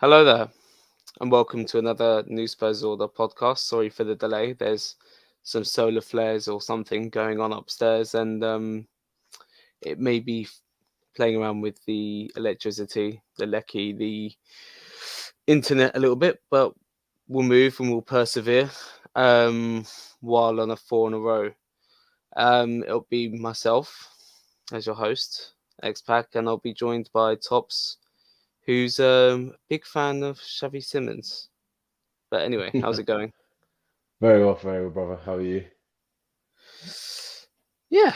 Hello there, and welcome to another Newspapers Order podcast. Sorry for the delay. There's some solar flares or something going on upstairs, and it may be playing around with the electricity, the lecky, the internet a little bit, but we'll move and we'll persevere um, while on a four in a row. It'll be myself as your host, X-Pac, and I'll be joined by Tops, who's a big fan of Xavi Simmons. But anyway, how's it going? Very well, brother. How are you? Yeah,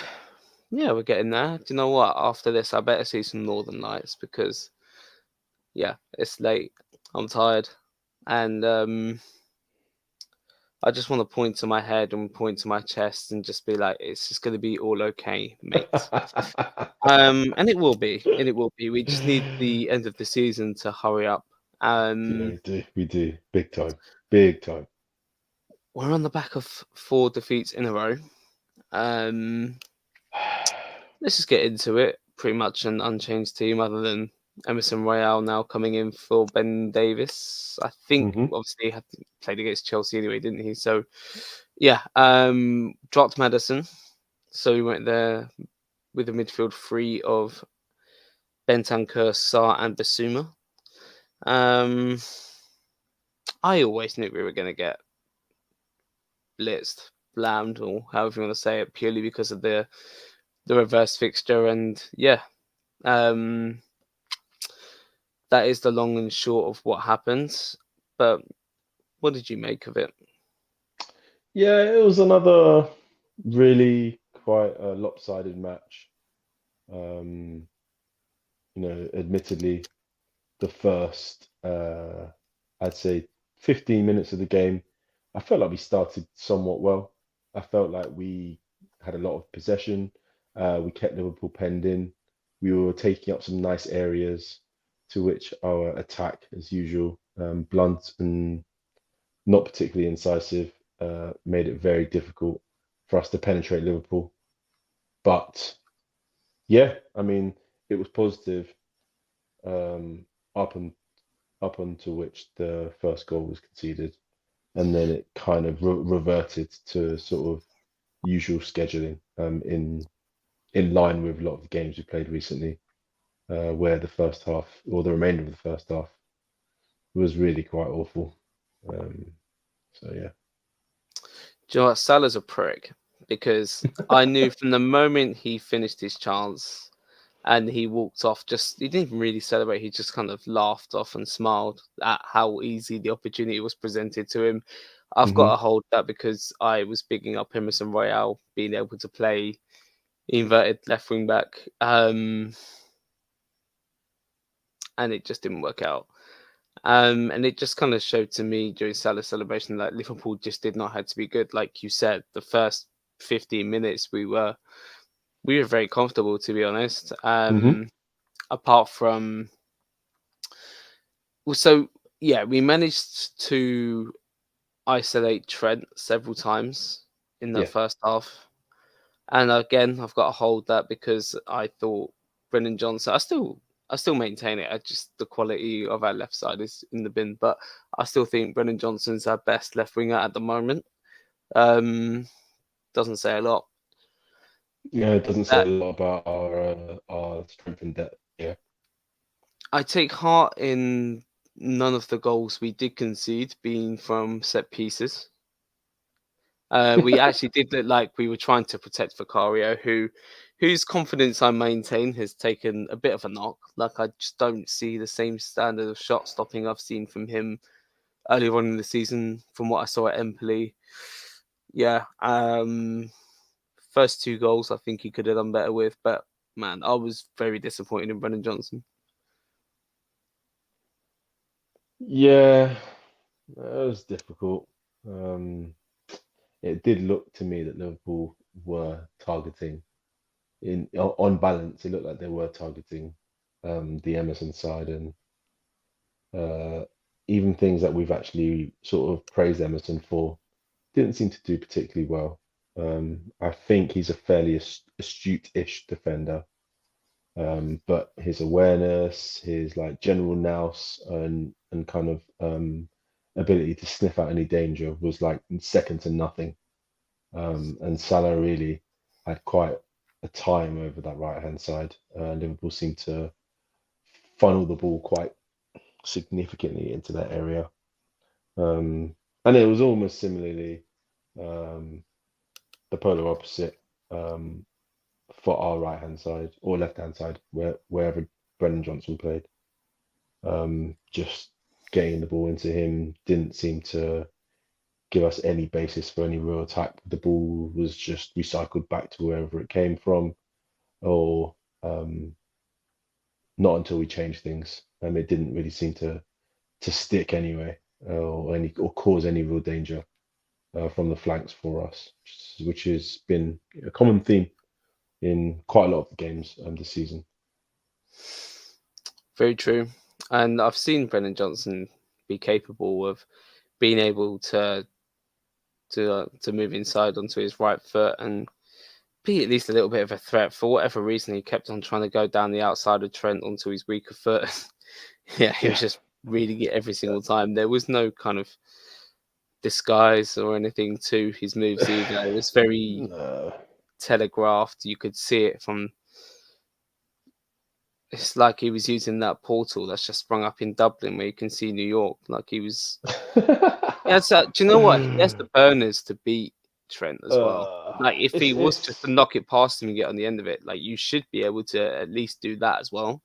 yeah, we're getting there. Do you know what? After this, I better see some Northern Lights because yeah, it's late. I'm tired, and I just want to point to my head and point to my chest and just be like, it's just gonna be all okay, mate. And it will be, and it will be. We just need the end of the season to hurry up. Yeah, Um, we do. Big time. we're on the back of four defeats in a row. Um, let's just get into it. Pretty much an unchanged team, other than Emerson Royale now coming in for Ben Davis. I think hmm obviously he had played against Chelsea anyway, didn't he? So yeah, dropped Madison. So we went there with a midfield three of Bentancur, Sarr, and Basuma. Um, I always knew we were going to get blitzed, blammed, or however you want to say it, purely because of the reverse fixture. And yeah, um, that is the long and short of what happened. But what did you make of it? Yeah, it was another really quite a lopsided match. Um, Admittedly, the first, I'd say 15 minutes of the game, I felt like we started somewhat well. I felt like we had a lot of possession. We kept Liverpool penned in. We were taking up some nice areas, to which our attack, as usual, blunt and not particularly incisive, made it very difficult for us to penetrate Liverpool. But yeah, I mean, it was positive um, up and up until which the first goal was conceded, and then it kind of reverted to sort of usual scheduling in line with a lot of the games we played recently, where the first half or the remainder of the first half was really quite awful. Um, so yeah. Do you know what? Salah's a prick because I knew from the moment he finished his chance and he walked off, just he didn't even really celebrate. He just kind of laughed off and smiled at how easy the opportunity was presented to him. I've got hmm to hold that because I was bigging up Emerson Royale being able to play inverted left wing back, and it just didn't work out. And it just kind of showed to me during Salah's celebration that Liverpool just did not have to be good. Like you said, the first 15 minutes we were very comfortable, to be honest. hmm Apart from well, so yeah, we managed to isolate Trent several times in the Yeah. first half. And again, I've got to hold that because I thought Brennan Johnson. I still maintain it. I just the quality of our left side is in the bin, but I still think Brennan Johnson's our best left winger at the moment. Um, doesn't say a lot. Yeah, it doesn't say That a lot about our strength and depth. Yeah. I take heart in none of the goals we did concede being from set pieces. We actually did look like we were trying to protect Vicario, whose confidence I maintain has taken a bit of a knock. Like I just don't see the same standard of shot stopping I've seen from him earlier on in the season, from what I saw at Empoli. Yeah, first two goals I think he could have done better with, but man, I was very disappointed in Brennan Johnson. Yeah, that was difficult. Um, it did look to me that Liverpool were targeting on balance. It looked like they were targeting the Emerson side, and uh, even things that we've actually sort of praised Emerson for didn't seem to do particularly well. I think he's a fairly astute-ish defender, But his awareness, his like general nous and kind of ability to sniff out any danger was like second to nothing. And Salah really had quite a time over that right hand side. Liverpool seemed to funnel the ball quite significantly into that area. Um, and it was almost similarly um, the polar opposite um, for our right hand side or left hand side, wherever Brennan Johnson played. Just getting the ball into him didn't seem to give us any basis for any real attack. The ball was just recycled back to wherever it came from, or not until we changed things. It didn't really seem to stick anyway, or cause any real danger from the flanks for us, which has been a common theme in quite a lot of the games this season. Very true. And I've seen Brennan Johnson be capable of being able to move inside onto his right foot and be at least a little bit of a threat. For whatever reason, he kept on trying to go down the outside of Trent onto his weaker foot. Yeah, he was Yeah. just reading it every single time. There was no kind of disguise or anything to his moves either. It was very No. telegraphed. You could see it from. It's like he was using that portal that's just sprung up in Dublin, where you can see New York. Like he was. Yeah, so do you know what? He has the burners to beat Trent as well. Like if he was just to It's knock it past him and get on the end of it, like you should be able to at least do that as well.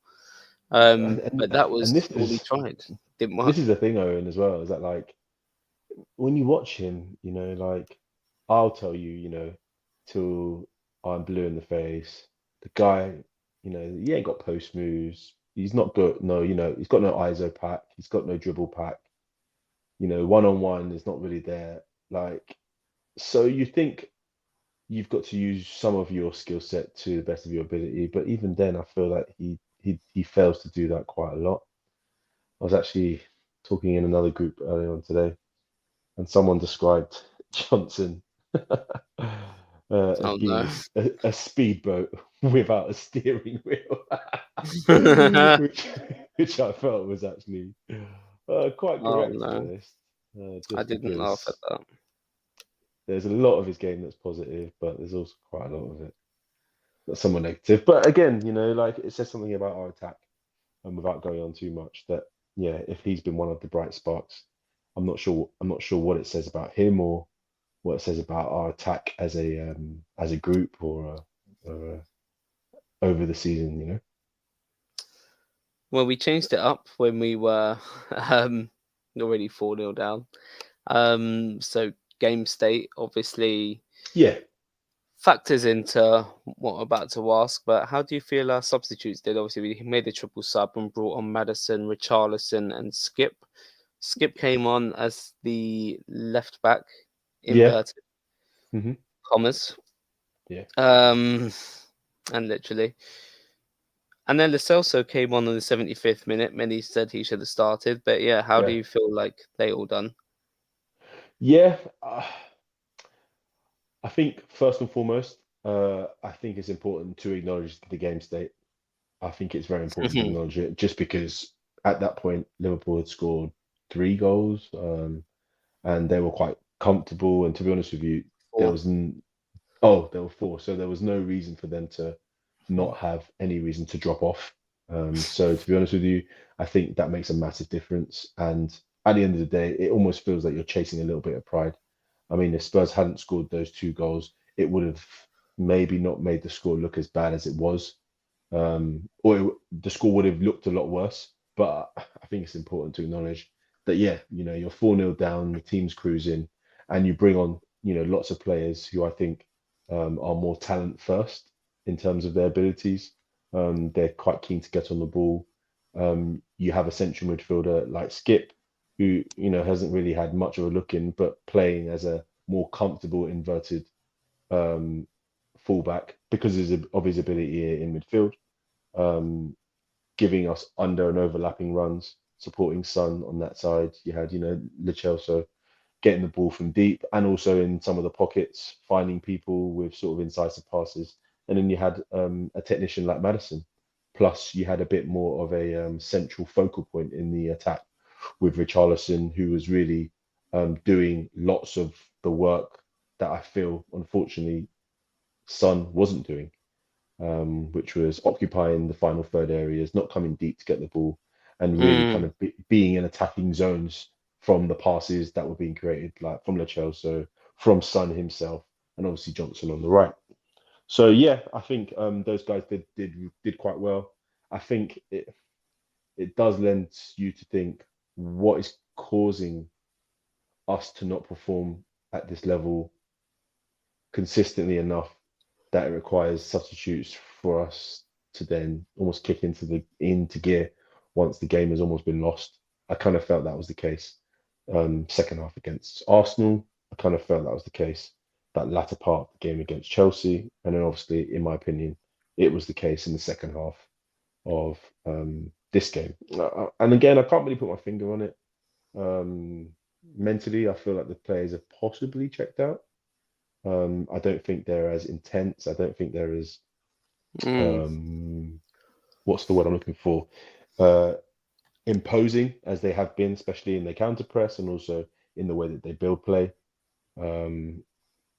But that and was all he tried. Didn't work. this is the thing, Owen, as well, is that like when you watch him, like I'll tell you, till I'm blue in the face, the guy, he ain't got post moves. He's not good. No, he's got no ISO pack. He's got no dribble pack. One on one is not really there. Like, so you think you've got to use some of your skill set to the best of your ability, but even then, I feel like he fails to do that quite a lot. I was actually talking in another group earlier on today, and someone described Johnson as Oh no. being a speedboat without a steering wheel, which which I felt was actually quite Oh correct, to be no. honest. I Just didn't laugh at because that. there's a lot of his game that's positive, but there's also quite a lot of it that's somewhat negative. But again, like it says something about our attack, and without going on too much, that yeah, if he's been one of the bright sparks, I'm not sure. I'm not sure what it says about him or what it says about our attack as a group or over the season. Well, we changed it up when we were um, already 4-0 down. So game state obviously Yeah, factors into what I'm about to ask, but how do you feel our substitutes did? Obviously, we made a triple sub and brought on Madison, Richarlison, and Skip. Skip came on as the left back, yeah, inverted hmm commas, yeah, um, and literally. And then Lo Celso came on the 75th minute. Many said he should have started, but yeah, how do yeah, you feel like they all done? yeah. I think first and foremost, I think it's important to acknowledge the game state. I think it's very important to acknowledge it, just because at that point Liverpool had scored 3 goals, and they were quite comfortable. And to be honest with you, there Four. was oh, there were 4, so there was no reason for them to Hmm. not have any reason to drop off. So to be honest with you, I think that makes a massive difference. And at the end of the day, it almost feels like you're chasing a little bit of pride. I mean, if Spurs hadn't scored those 2 goals, it would have maybe not made the score look as bad as it was, the score would have looked a lot worse. But I think it's important to acknowledge that, yeah, you're 4-0 down, the team's cruising, and you bring on, lots of players who I think are more talent first in terms of their abilities. They're quite keen to get on the ball. You have a central midfielder like Skip, who hasn't really had much of a look in, but playing as a more comfortable inverted um, fullback because of his ability in midfield, um, giving us under and overlapping runs, supporting Son on that side. You had, Lo Celso getting the ball from deep and also in some of the pockets, finding people with sort of incisive passes. And then you had a technician like Madison. Plus, you had a bit more of a central focal point in the attack with Richarlison, who was really doing lots of the work that I feel, unfortunately, Son wasn't doing, which was occupying the final third areas, not coming deep to get the ball, and really kind Mm. of being in attacking zones from the passes that were being created, like from Lo Celso, from Son himself, and obviously Johnson on the right. So yeah, I think those guys did quite well. I think it does lend you to think what is causing us to not perform at this level consistently enough that it requires substitutes for us to then almost kick into gear once the game has almost been lost. I kind of felt that was the case. Second half against Arsenal, I kind of felt that was the case. That latter part of the game against Chelsea, and then obviously, in my opinion, it was the case in the second half of this game. And again, I can't really put my finger on it. Um, Mentally, I feel like the players have possibly checked out. I don't think they're as intense. I don't think they're as Mm. what's the word I'm looking for? Uh, Imposing as they have been, especially in their counter press and also in the way that they build play. Um,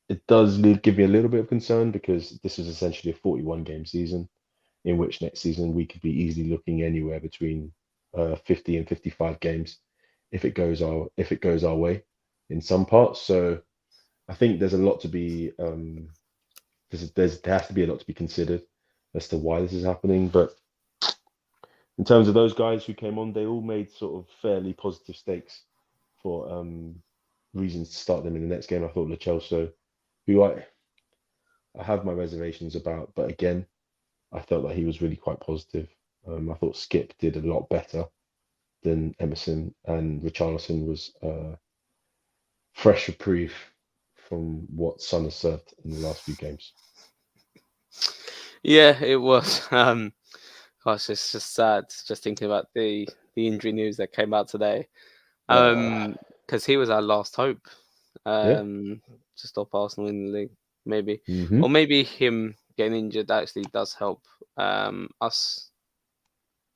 it does give me a little bit of concern because this is essentially a 41 game season, in which next season we could be easily looking anywhere between 50 and 55 games if it goes our way in some parts. So I think there's a lot to be there has to be a lot to be considered as to why this is happening. But in terms of those guys who came on, they all made sort of fairly positive stakes for reasons to start them in the next game. I thought Lo Celso, who I have my reservations about, but again, I felt that he was really quite positive. I thought Skip did a lot better than Emerson, and Richarlison was fresh reprieve from what Son has served in the last few games. Yeah, it was. Gosh, it's just sad just thinking about the injury news that came out today. Uh, Because he was our last hope. yeah. Um, to stop Arsenal in the league, maybe, Hmm. or maybe him getting injured actually does help us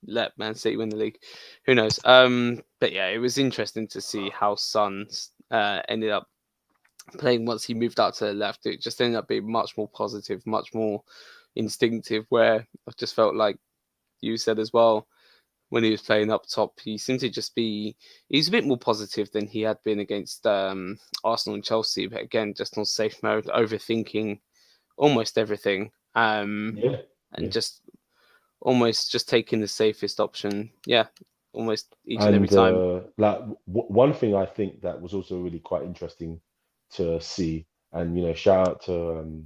let Man City win the league. Who knows? But yeah, it was interesting to see how Son ended up playing once he moved out to the left. It just ended up being much more positive, much more instinctive. Where I just felt like you said as well, when he was playing up top, he seemed to just be he's a bit more positive than he had been against Arsenal and Chelsea. But again, just on safe mode, overthinking almost everything, Yeah. and Yeah. just almost just taking the safest option. Yeah, almost each and every And time. like one thing I think that was also really quite interesting to see, and shout out to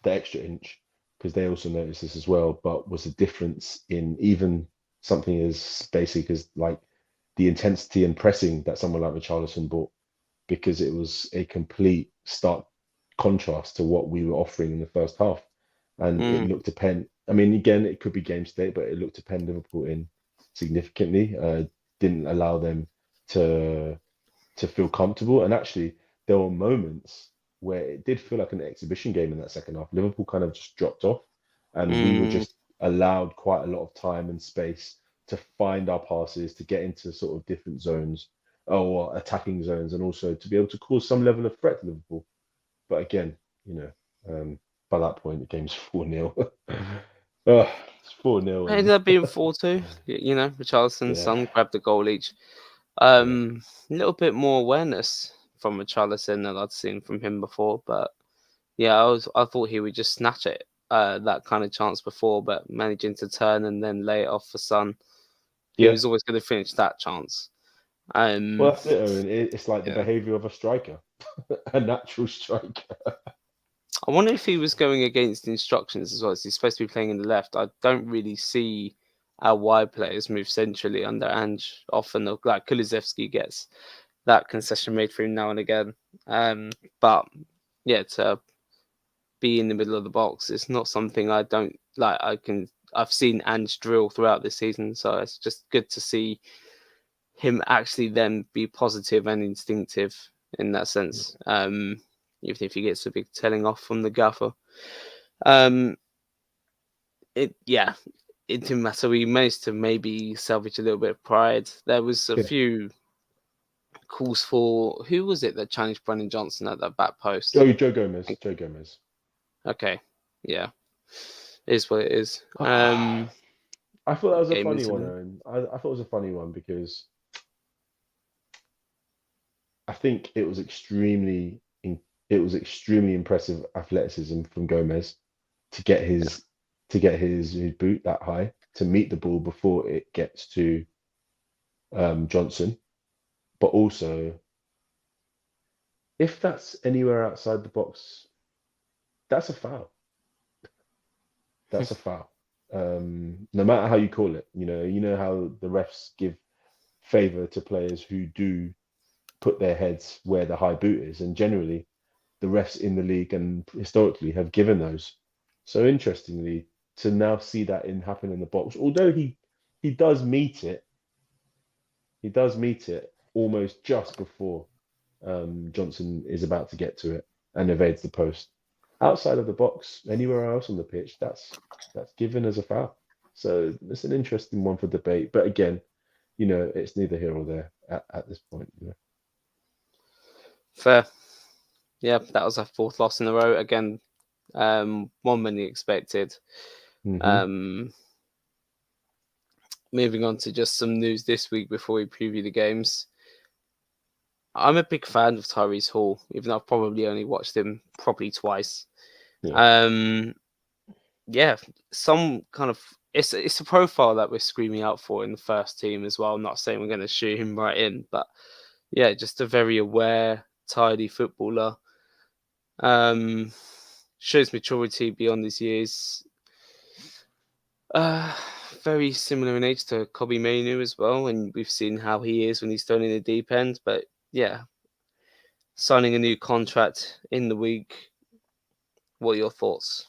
the extra inch because they also noticed this as well, but was the difference in even something as basic as like the intensity and pressing that someone like Richarlison brought, because it was a complete stark contrast to what we were offering in the first half. And it Mm, looked depend. I mean, again, it could be game state, but it looked to pen Liverpool in significantly. Didn't allow them to feel comfortable. And actually, there were moments where it did feel like an exhibition game in that second half. Liverpool kind of just dropped off, and we were mm, just allowed quite a lot of time and space to find our passes, to get into sort of different zones or attacking zones, and also to be able to cause some level of threat to Liverpool. But again, you know, by that point, the game's 4-0. It's 4-0, it ended and up being 4-2. You know, Richarlison's yeah, son grabbed the goal each. yeah, A little bit more awareness from Richarlison than I'd seen from him before, but yeah, I thought he would just snatch it, that kind of chance before, but managing to turn and then lay it off for Son, he yeah. was always going to finish that chance. Well, Um, that's it, Owen. It's like the yeah, behavior of a striker, a natural striker. I wonder if he was going against instructions as well. As he's supposed to be playing in the left. I don't really see our wide players move centrally under Ange often. Like Kulusevski gets that concession made for him now and again. But yeah, to be in the middle of the box, it's not something I don't like. I've seen Ange drill throughout this season, so it's just good to see him actually then be positive and instinctive in that sense. Even if he gets a big telling off from the gaffer. Um, yeah. it didn't matter. We managed to maybe salvage a little bit of pride. There was a Yeah. few calls for who was it that challenged Brennan Johnson at that back post? Joe Gomez. Joe Gomez. Okay, yeah, it is what it is. I thought that was a Game funny into one, them. Owen. I thought it was a funny one because I think it was extremely impressive athleticism from Gomez to get his boot that high to meet the ball before it gets to Johnson. But also, if that's anywhere outside the box, that's a foul. That's a foul. No matter how you call it, you know how the refs give favor to players who do put their heads where the high boot is, and generally the refs in the league and historically have given those. So interestingly, to now see that in happen in the box, although he does meet it, he does meet it almost just before Johnson is about to get to it and evades the post. Outside of the box, anywhere else on the pitch, that's given as a foul. So it's an interesting one for debate. But again, it's neither here or there at this point. Fair. Yeah, that was our fourth loss in a row. Again, one than expected. Hmm. Um, Moving on to just some news this week before we preview the games. I'm a big fan of Tyrese Hall, even though I've probably only watched him probably twice. Yeah. Um, yeah, some kind of it's a profile that we're screaming out for in the first team as well. I'm not saying we're going to shoot him right in, but yeah, just a very aware, tidy footballer. Um, Shows maturity beyond his years. Uh, Very similar in age to Kobe Mainu as well, and we've seen how he is when he's thrown in the deep end. But yeah, signing a new contract in the week. What are your thoughts?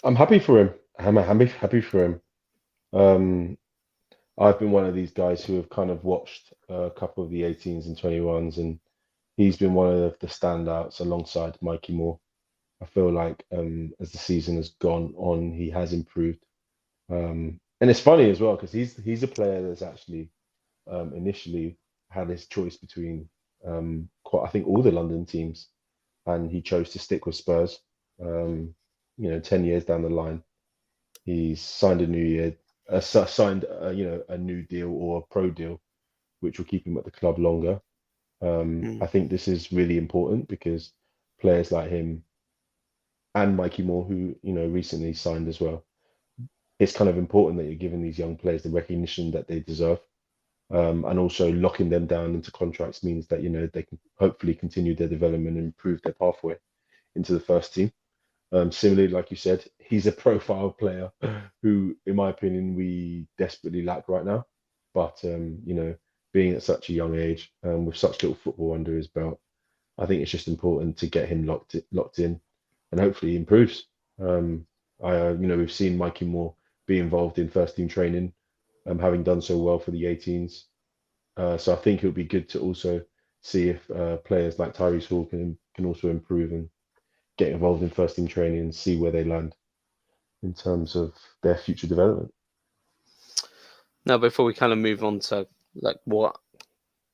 I'm happy for him. I'm happy for him. Um, I've been one of these guys who have kind of watched a couple of the 18s and 21s, and he's been one of the standouts alongside Mikey Moore. I feel like as the season has gone on, he has improved. And it's funny as well because he's a player that's actually initially had his choice between quite I think all the London teams, and he chose to stick with Spurs. 10 years down the line, he's signed a new year, signed a new deal or a pro deal, which will keep him at the club longer. Mm. I think this is really important because players like him and Mikey Moore, who recently signed as well, it's kind of important that you're giving these young players the recognition that they deserve. And also locking them down into contracts means that they can hopefully continue their development and improve their pathway into the first team. Similarly, like you said, he's a profile player who, in my opinion, we desperately lack right now. But being at such a young age with such little football under his belt, I think it's just important to get him locked in, and hopefully he improves. We've seen Mikey Moore be involved in first team training, having done so well for the 18s. So I think it would be good to also see if players like Tyrese Hall can also improve and get involved in first team training and see where they land in terms of their future development. Now, before we kind of move on to like what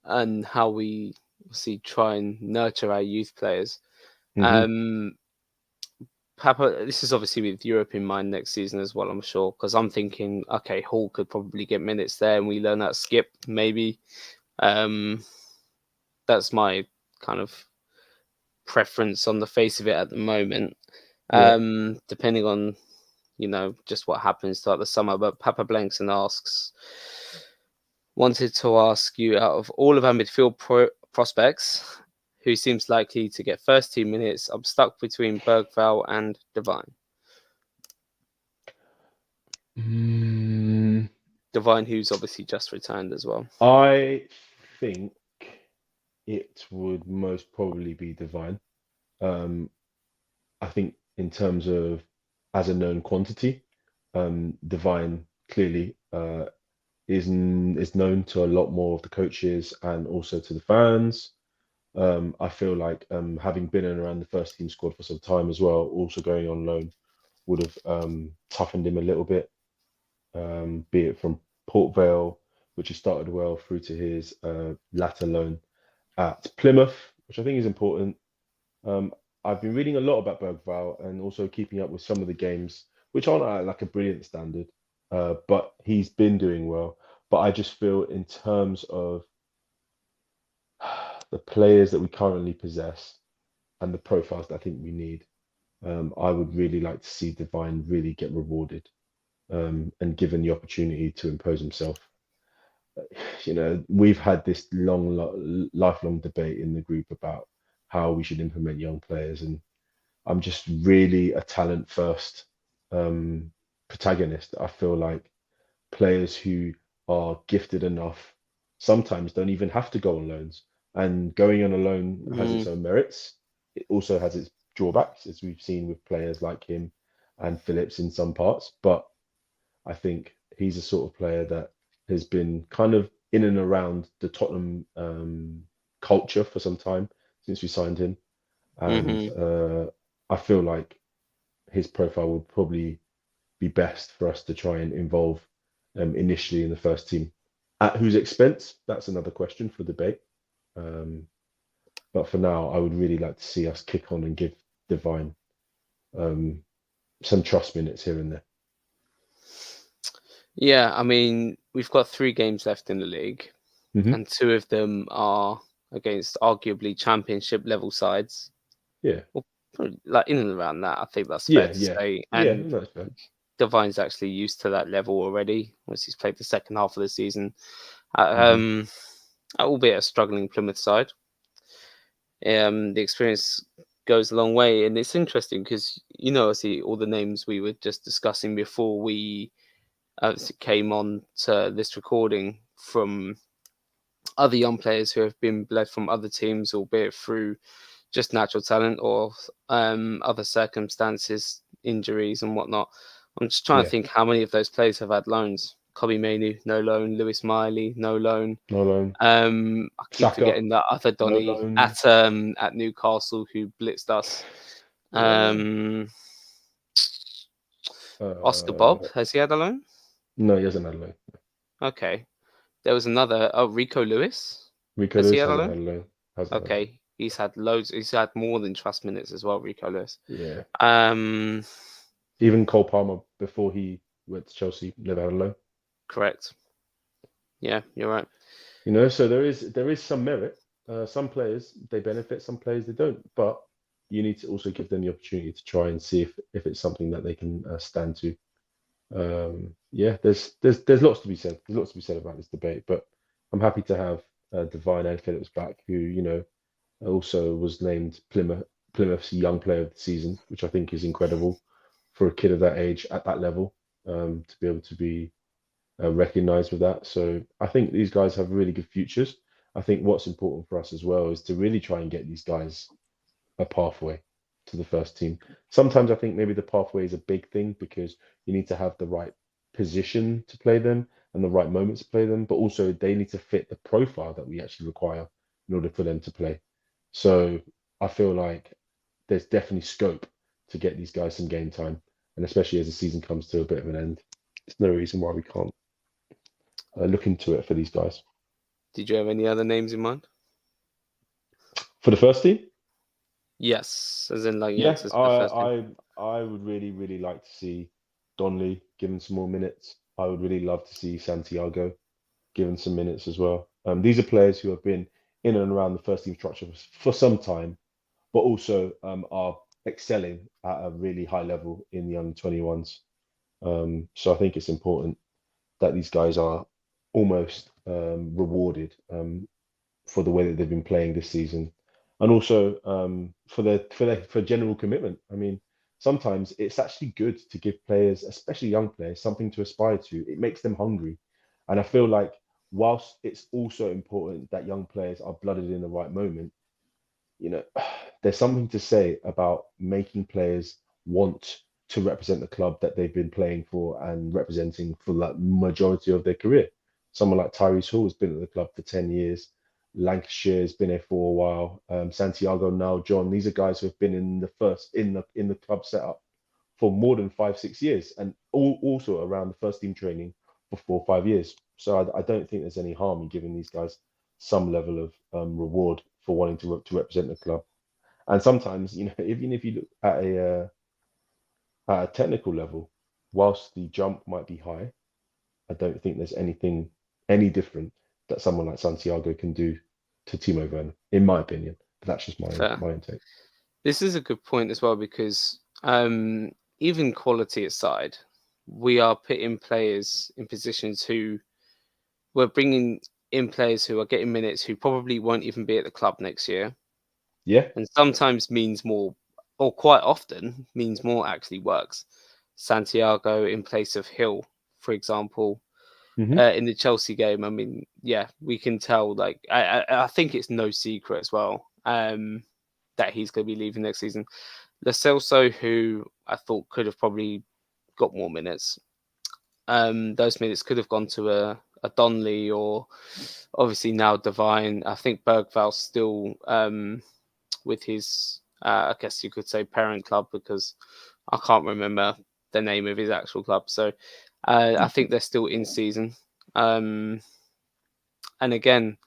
and how we see try and nurture our youth players, Hmm. um, Papa, this is obviously with Europe in mind next season as well, I'm sure, because I'm thinking, okay, Hall could probably get minutes there, and we learn that skip maybe. Um, that's my kind of preference on the face of it at the moment. Yeah. Depending on just what happens throughout the summer. But Papa Blankson wanted to ask you, out of all of our midfield prospects, who seems likely to get first team minutes? I'm stuck between Bergval and Devine. Mm, Devine, who's obviously just returned as well. I think it would most probably be Divine. Um, I think in terms of as a known quantity, Divine clearly is known to a lot more of the coaches and also to the fans. I feel like having been in around the first team squad for some time as well, also going on loan would have toughened him a little bit. be it from Port Vale, which he started well, through to his latter loan at Plymouth, which I think is important. Um, I've been reading a lot about Bergval and also keeping up with some of the games, which aren't at like a brilliant standard, but he's been doing well. But I just feel in terms of the players that we currently possess and the profiles that I think we need, I would really like to see Divine really get rewarded and given the opportunity to impose himself. We've had this lifelong debate in the group about how we should implement young players, and I'm just really a talent first um, protagonist. I feel like players who are gifted enough sometimes don't even have to go on loans. And going on a loan has its Mm, own merits. It also has its drawbacks, as we've seen with players like him and Phillips in some parts. But I think he's a sort of player that has been kind of in and around the Tottenham culture for some time since we signed him. And hmm I feel like his profile would probably be best for us to try and involve initially in the first team. At whose expense? That's another question for debate. Um, but for now, I would really like to see us kick on and give Divine um, some trust minutes here and there. Yeah, I mean, we've got 3 games left in the league, Hmm. and 2 of them are against arguably championship level sides. Yeah, Well, probably, like in and around that, I think that's fair yeah, to yeah, say. yeah. And No, that's fair. Divine's actually used to that level already once he's played the second half of the season, Hmm. um, albeit a struggling Plymouth side. The experience goes a long way, and it's interesting because I see all the names we were just discussing before we came on to this recording from other young players who have been bled from other teams, albeit through just natural talent or other circumstances, injuries and whatnot. I'm just trying to Yeah, think how many of those players have had loans. Kobe Mainu, no loan. Lewis Miley, no loan. no loan. I keep Saka, forgetting that other no Donny loan. at Newcastle who blitzed us. Yeah. Um, Oscar Bob, Uh, has he had a loan? no, he hasn't had a loan. Okay. There was another. Oh, Rico Lewis. Rico Has he Lewis had a hasn't loan? had a loan. Hasn't had a loan. Okay. He's had loads. He's had more than trust minutes as well, Rico Lewis. Yeah. Um, Even Cole Palmer before he went to Chelsea never had a loan. correct. Yeah, you're right. So there is some merit. Some players they benefit, some players they don't. But you need to also give them the opportunity to try and see if it's something that they can stand to. Yeah, there's lots to be said. There's lots to be said about this debate. But I'm happy to have Divine and Phillips back, who also was named Plymouth's Young Player of the Season, which I think is incredible for a kid of that age at that level to be able to be recognized with that. So I think these guys have really good futures. I think what's important for us as well is to really try and get these guys a pathway to the first team. Sometimes I think maybe the pathway is a big thing because you need to have the right position to play them and the right moments to play them, but also they need to fit the profile that we actually require in order for them to play. So I feel like there's definitely scope to get these guys some game time, and especially as the season comes to a bit of an end, there's no reason why we can't look into it for these guys. Did you have any other names in mind? For the first team, Yes, as in like yeah, youngsters for the first team. I would really really like to see Donley given some more minutes. I would really love to see Santiago given some minutes as well. These are players who have been in and around the first team structure for some time, but also are excelling at a really high level in the under 21s. So I think it's important that these guys are almost rewarded for the way that they've been playing this season, and also for general commitment. I mean, sometimes it's actually good to give players, especially young players, something to aspire to. It makes them hungry, and I feel like whilst it's also important that young players are blooded in the right moment, you know, there's something to say about making players want to represent the club that they've been playing for and representing for the majority of their career. Someone like Tyrese Hall has been at the club for 10 years. Lancashire's been here for a while. Santiago now, John. These are guys who have been in the club setup for more than 5, 6 years, and also around the first team training for 4 or 5 years. So I don't think there's any harm in giving these guys some level of reward for wanting to represent the club. And sometimes, even if you look at a technical level, whilst the jump might be high, I don't think there's anything any different that someone like Santiago can do to Timo Werner, in my opinion. But that's just Fair. my own take. This is a good point as well because even quality aside, we are putting players in positions who we're bringing in players who are getting minutes who probably won't even be at the club next year, Yeah. and sometimes means more, or quite often means more actually works. Santiago in place of Hill, for example, Hmm. in the Chelsea game. I mean, yeah, we can tell. Like, I think it's no secret as well that he's going to be leaving next season. Lo Celso, who I thought could have probably got more minutes. Those minutes could have gone to a Donley or obviously now Divine. I think Bergval's still with his, I guess you could say, parent club because I can't remember the name of his actual club. So I think they're still in season. Um, and again,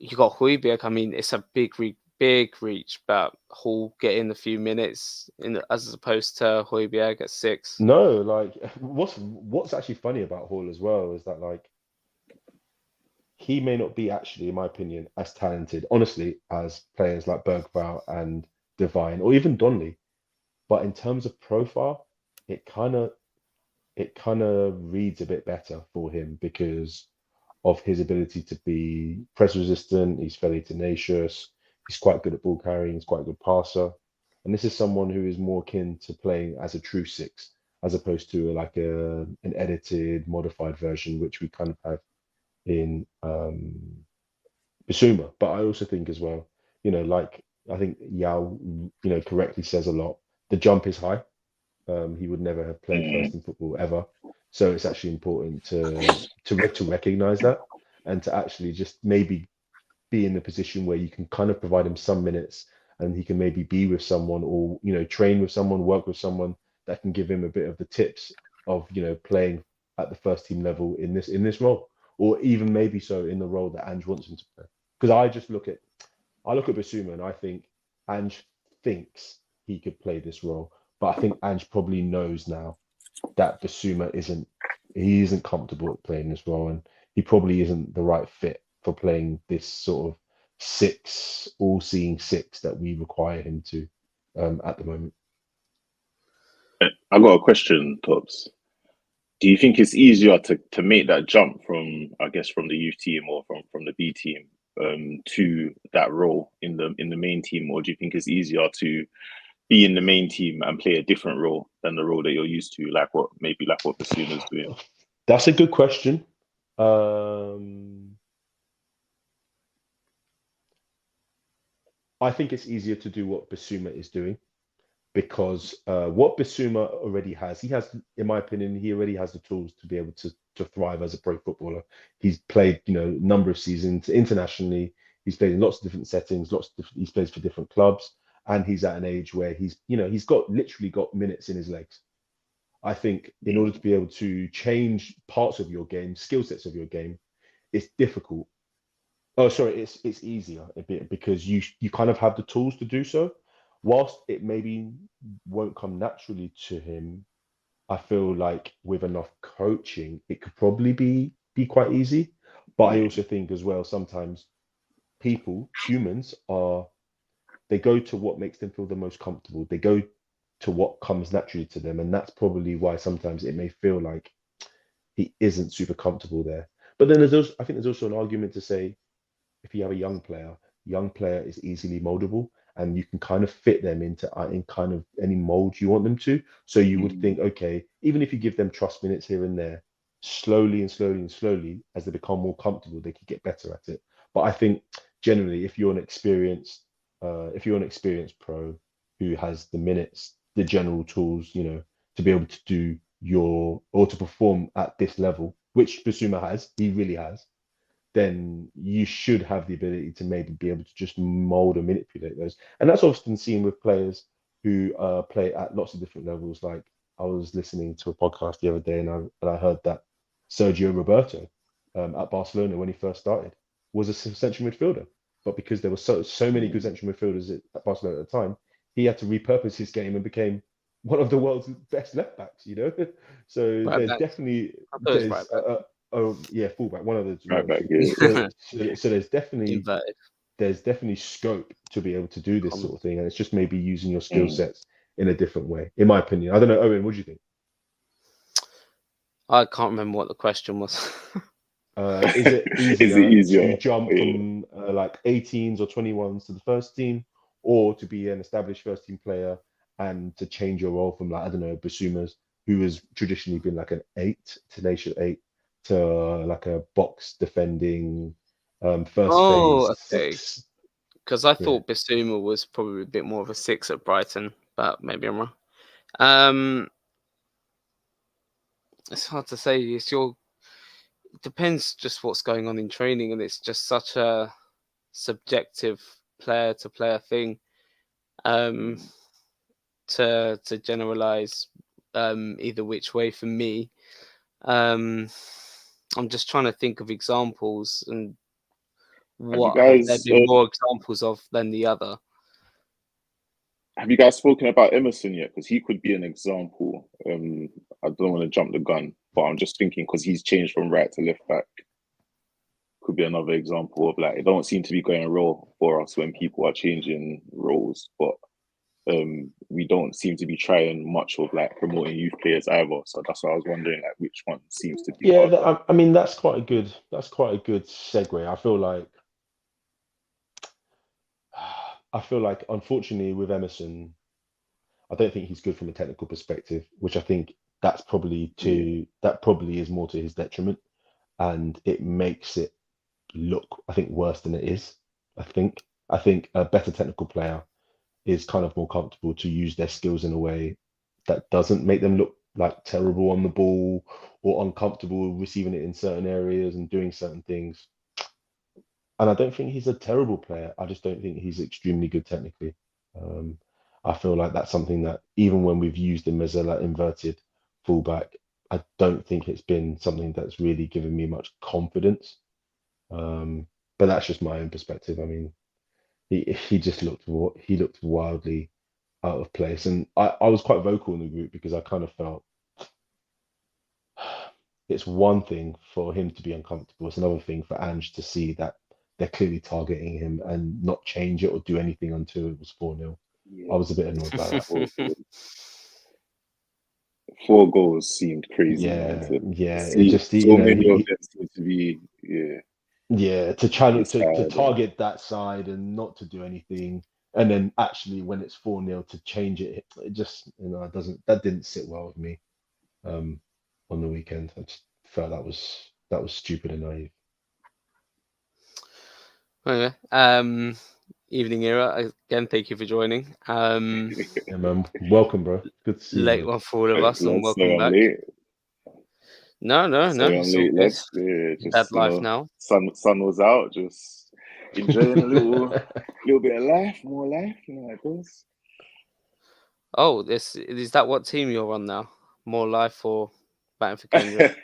you got Højbjerg. I mean, it's a big reach, but Hall getting a few minutes as opposed to Højbjerg at 6. No, like what's actually funny about Hall as well is that like he may not be actually, in my opinion, as talented, honestly, as players like Bergvall and Divine or even Donley. But in terms of profile, it kind of it kind of reads a bit better for him because of his ability to be press resistant. He's fairly tenacious. He's quite good at ball carrying. He's quite a good passer. And this is someone who is more akin to playing as a true six, as opposed to like an edited, modified version, which we kind of have in Bissouma. But I also think as well, like I think Yao, correctly says a lot. The jump is high. He would never have played Mm. first in football ever. So it's actually important to recognize that and to actually just maybe be in the position where you can kind of provide him some minutes and he can maybe be with someone or train with someone, work with someone that can give him a bit of the tips of playing at the first team level in this role, or even maybe so in the role that Ange wants him to play. Because I look at Basuma and I think Ange thinks he could play this role, but I think Ange probably knows now that Basuma isn't comfortable at playing this role, and he probably isn't the right fit for playing this sort of six, all-seeing six that we require him to at the moment. I got a question, Tops. Do you think it's easier to make that jump from, I guess, from the youth team or from the B team to that role in the main team, or do you think it's easier to be in the main team and play a different role than the role that you're used to, like what Basuma's doing? That's a good question. Um, I think it's easier to do what Basuma is doing because what Bissouma already has, in my opinion, he already has the tools to be able to thrive as a pro footballer. He's played, a number of seasons internationally. He's played in lots of different settings, he's played for different clubs, and he's at an age where he's literally got minutes in his legs. I think in order to be able to change parts of your game, skill sets of your game, it's difficult. Oh, sorry, it's easier a bit because you kind of have the tools to do so. Whilst it maybe won't come naturally to him, I feel like with enough coaching, it could probably be quite easy. But I Yeah. also think as well, sometimes humans they go to what makes them feel the most comfortable. They go to what comes naturally to them, and that's probably why sometimes it may feel like he isn't super comfortable there. But then I think there's also an argument to say if you have a young player is easily moldable and you can kind of fit them into in kind of any mold you want them to. So you would think, okay, even if you give them trust minutes here and there, slowly and slowly and slowly, as they become more comfortable, they could get better at it. But I think generally, if you're an experienced pro who has the minutes, the general tools, to be able to do or to perform at this level, which Basuma has, he really has, then you should have the ability to maybe be able to just mold and manipulate those. And that's often seen with players who play at lots of different levels. Like I was listening to a podcast the other day, and I heard that Sergio Roberto at Barcelona when he first started was a central midfielder, but because there were so many good central midfielders at Barcelona at the time, he had to repurpose his game and became one of the world's best left backs. So Right there's back. definitely I thought it was right there's yeah, fullback, one of the Right back, two. yeah. So Inverted there's definitely scope to be able to do this sort commas. of thing, and it's just maybe using your skill Mm. sets in a different way, in my opinion. I don't know, Owen, what do you think? I can't remember what the question was. Is it Is it easier to easier? jump Yeah. from like 18s or 21s to the first team, or to be an established first team player and to change your role from, like, I don't know, Basuma's, who has traditionally been like an eight, tenacious eight, to like a box defending first phase Oh, okay. six? Because I Yeah. thought Basuma was probably a bit more of a 6 at Brighton, but maybe I'm wrong. It's hard to say. It depends just what's going on in training, and it's just such a subjective player to player thing. To generalize either which way for me. Um, I'm just trying to think of examples, and Have you what have there guys been more examples of than the other? have you guys spoken about Emerson yet? Because he could be an example. I don't want to jump the gun, but I'm just thinking because he's changed from right to left back. Could be another example of, like, it don't seem to be going well for us when people are changing roles, but we don't seem to be trying much of, like, promoting youth players either. So that's why I was wondering, like, which one seems to be Yeah, harder. I mean that's quite a good segue. I feel like unfortunately with Emerson, I don't think he's good from a technical perspective, which I think Yeah, that probably is more to his detriment, and it makes it look, I think, worse than it is. I think a better technical player is kind of more comfortable to use their skills in a way that doesn't make them look like terrible on the ball or uncomfortable receiving it in certain areas and doing certain things. And I don't think he's a terrible player. I just don't think he's extremely good technically. Um, I feel like that's something that even when we've used him as a like inverted fullback, I don't think it's been something that's really given me much confidence. Um, but that's just my own perspective. I mean, he just looked wildly out of place, and I was quite vocal in the group because I kind of felt it's one thing for him to be uncomfortable. It's another thing for Ange to see that they're clearly targeting him and not change it or do anything until it was 4-0. I yeah. was a bit annoyed by that. Four goals seemed crazy, man. Yeah, To yeah. It see just so many of them seem to be, yeah, yeah, to challenge to inside. And target that side and not to do anything, and then actually when it's 4-0 to change it, it just it doesn't that didn't sit well with me. Um, on the weekend, I just felt that was stupid and naive. Anyway, evening era again. Thank you for joining. Yeah, man. Welcome, bro. Good to see you, Late man. one for all of us, and let's say welcome I'm back. late. No, no, no. Sorry I'm It's all late, good. lads. Yeah, Dad just, life now. sun was out, just enjoying a little bit of life, more life, how it goes. Oh, this is that what team you're on now? More life or batting for Kendrick?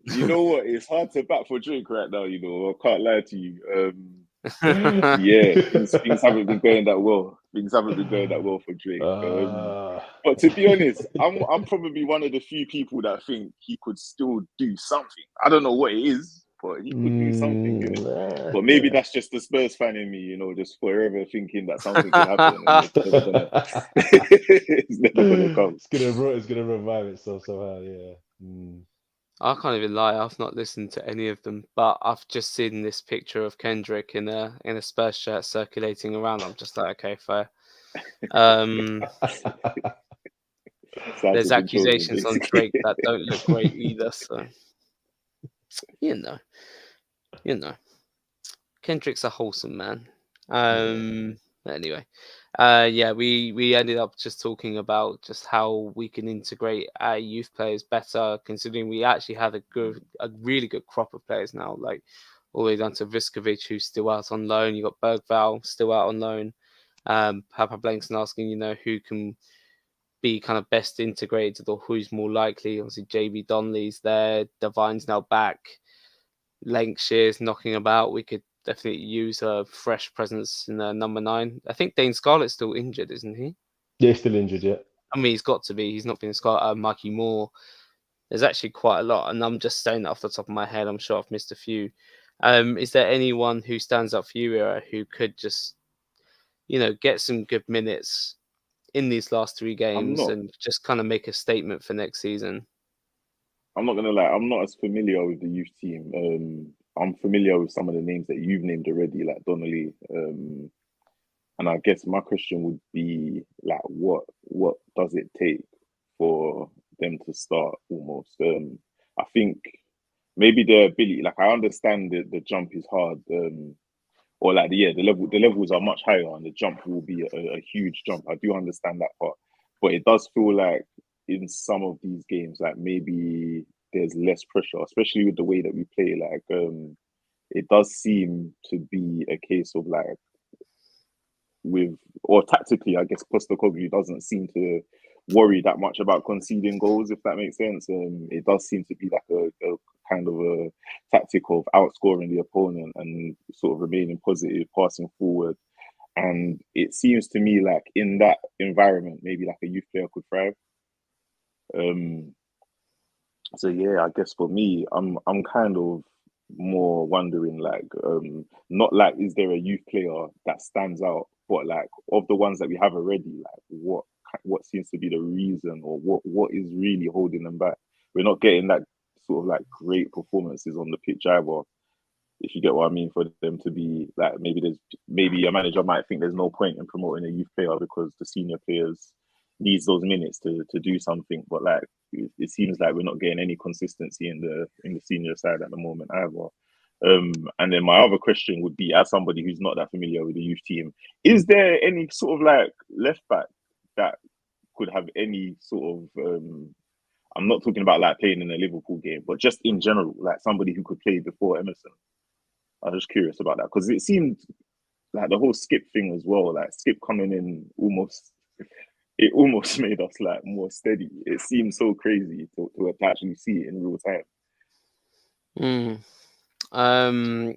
You know what? It's hard to bat for Drake right now. I can't lie to you. Yeah, things haven't been going that well. Things haven't been going that well for Drake. uh, But to be honest, I'm probably one of the few people that think he could still do something. I don't know what it is, but he could do something, innit? But maybe that's just the Spurs fan in me, just forever thinking that something could happen, and it's never gonna, it's never gonna come. it's gonna revive itself somehow. Yeah. I can't even lie. I've not listened to any of them, but I've just seen this picture of Kendrick in a Spurs shirt circulating around. I'm just like, okay, fair. Sounds There's have been chosen, accusations on Drake basically. that don't look great either. So you know, you know, Kendrick's a wholesome man. Yeah. Anyway, yeah, we ended up just talking about just how we can integrate our youth players better, considering we actually have a really good crop of players now, like all the way down to Viskovic, who's still out on loan. You got Bergval still out on loan. Papa Blankson asking, who can be kind of best integrated or who's more likely. Obviously, JB Donnelly's there. Divine's now back. Lankshire's knocking about. We could definitely use a fresh presence in number 9. I think Dane Scarlett's still injured, isn't he? Yeah, he's still injured, yeah. I mean, he's got to be. He's not been Scarlett. Mikey Moore. There's actually quite a lot, and I'm just saying that off the top of my head. I'm sure I've missed a few. Is there anyone who stands out for you, Ira, who could just, get some good minutes in these last 3 I'm games not. and just kind of make a statement for next season? I'm not gonna lie. I'm not as familiar with the youth team. I'm familiar with some of the names that you've named already, like Donnelly. And I guess my question would be like, what does it take for them to start almost? I think maybe their ability. Like I understand the jump is hard. Or like the levels are much higher and the jump will be a huge jump. I do understand that part, but it does feel like in some of these games, like maybe there's less pressure, especially with the way that we play. Like it does seem to be a case of like with or tactically, I guess Postecoglou doesn't seem to worry that much about conceding goals, if that makes sense. It does seem to be like a kind of a tactic of outscoring the opponent and sort of remaining positive, passing forward. And it seems to me like in that environment, maybe like a youth player could thrive. Um, so yeah, I guess for me, I'm kind of more wondering like not like is there a youth player that stands out, but like of the ones that we have already, like what seems to be the reason or what is really holding them back. We're not getting that sort of like great performances on the pitch either, if you get what I mean, for them to be like maybe a manager might think there's no point in promoting a youth player because the senior players needs those minutes to do something. But like it seems like we're not getting any consistency in the senior side at the moment either. And then my other question would be, as somebody who's not that familiar with the youth team, is there any sort of like left back that could have any sort of I'm not talking about like playing in a Liverpool game, but just in general, like somebody who could play before Emerson. I was just curious about that because it seemed like the whole Skip thing as well, like Skip coming in it almost made us like more steady. It seemed so crazy to actually see it in real time.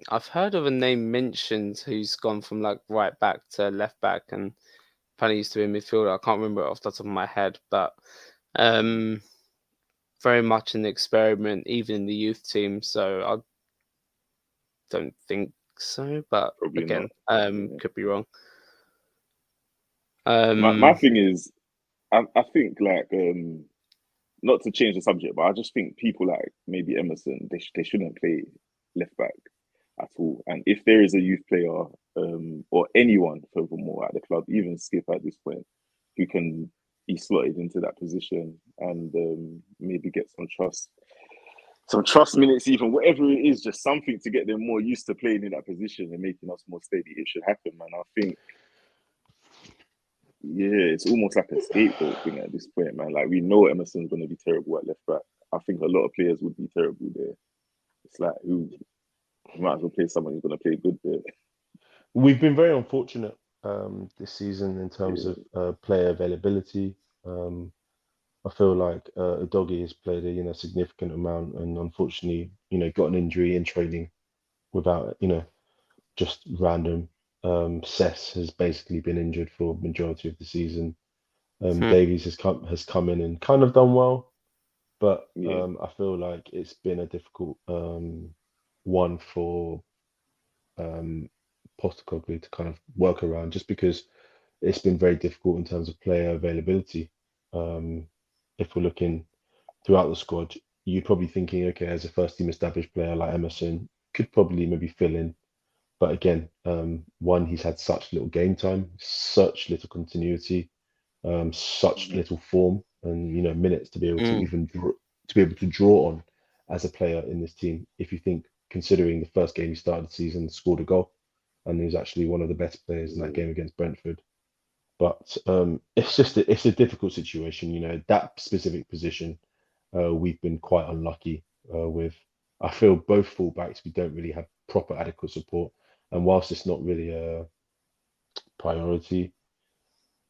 I've heard of a name mentioned who's gone from like right back to left back and apparently used to be a midfielder. I can't remember it off the top of my head, but very much an experiment, even in the youth team. So I don't think so, but Probably again, not. Yeah. could be wrong. My thing is, I think like not to change the subject, but I just think people like maybe Emerson, they shouldn't play left back at all. And if there is a youth player or anyone furthermore at the club, even Skip at this point, who can be slotted into that position and maybe get some trust minutes, even whatever it is, just something to get them more used to playing in that position and making us more steady. It should happen, man. I think, yeah, it's almost like a scapegoat thing at this point, man. Like we know Emerson's going to be terrible at left back. I think a lot of players would be terrible there. It's like who you might as well play someone who's going to play good there. We've been very unfortunate this season in terms Yeah, of player availability. Um, I feel like Udogie has played a significant amount, and unfortunately, got an injury in training without just random. Cess has basically been injured for majority of the season. Davies has come in and kind of done well, but yeah, I feel like it's been a difficult one for um, Postecoglou to kind of work around, just because it's been very difficult in terms of player availability. Um, if we're looking throughout the squad, you're probably thinking, okay, as a first team established player like Emerson, could probably maybe fill in. But again, one, he's had such little game time, such little continuity, such mhm, little form, and minutes to be able to Mm. even to be able to draw on as a player in this team. If you think, considering the first game he started the season, scored a goal, and he was actually one of the best players in that yeah. game against Brentford. But it's a difficult situation. That specific position, we've been quite unlucky with. I feel both fullbacks we don't really have proper adequate support, and whilst it's not really a priority,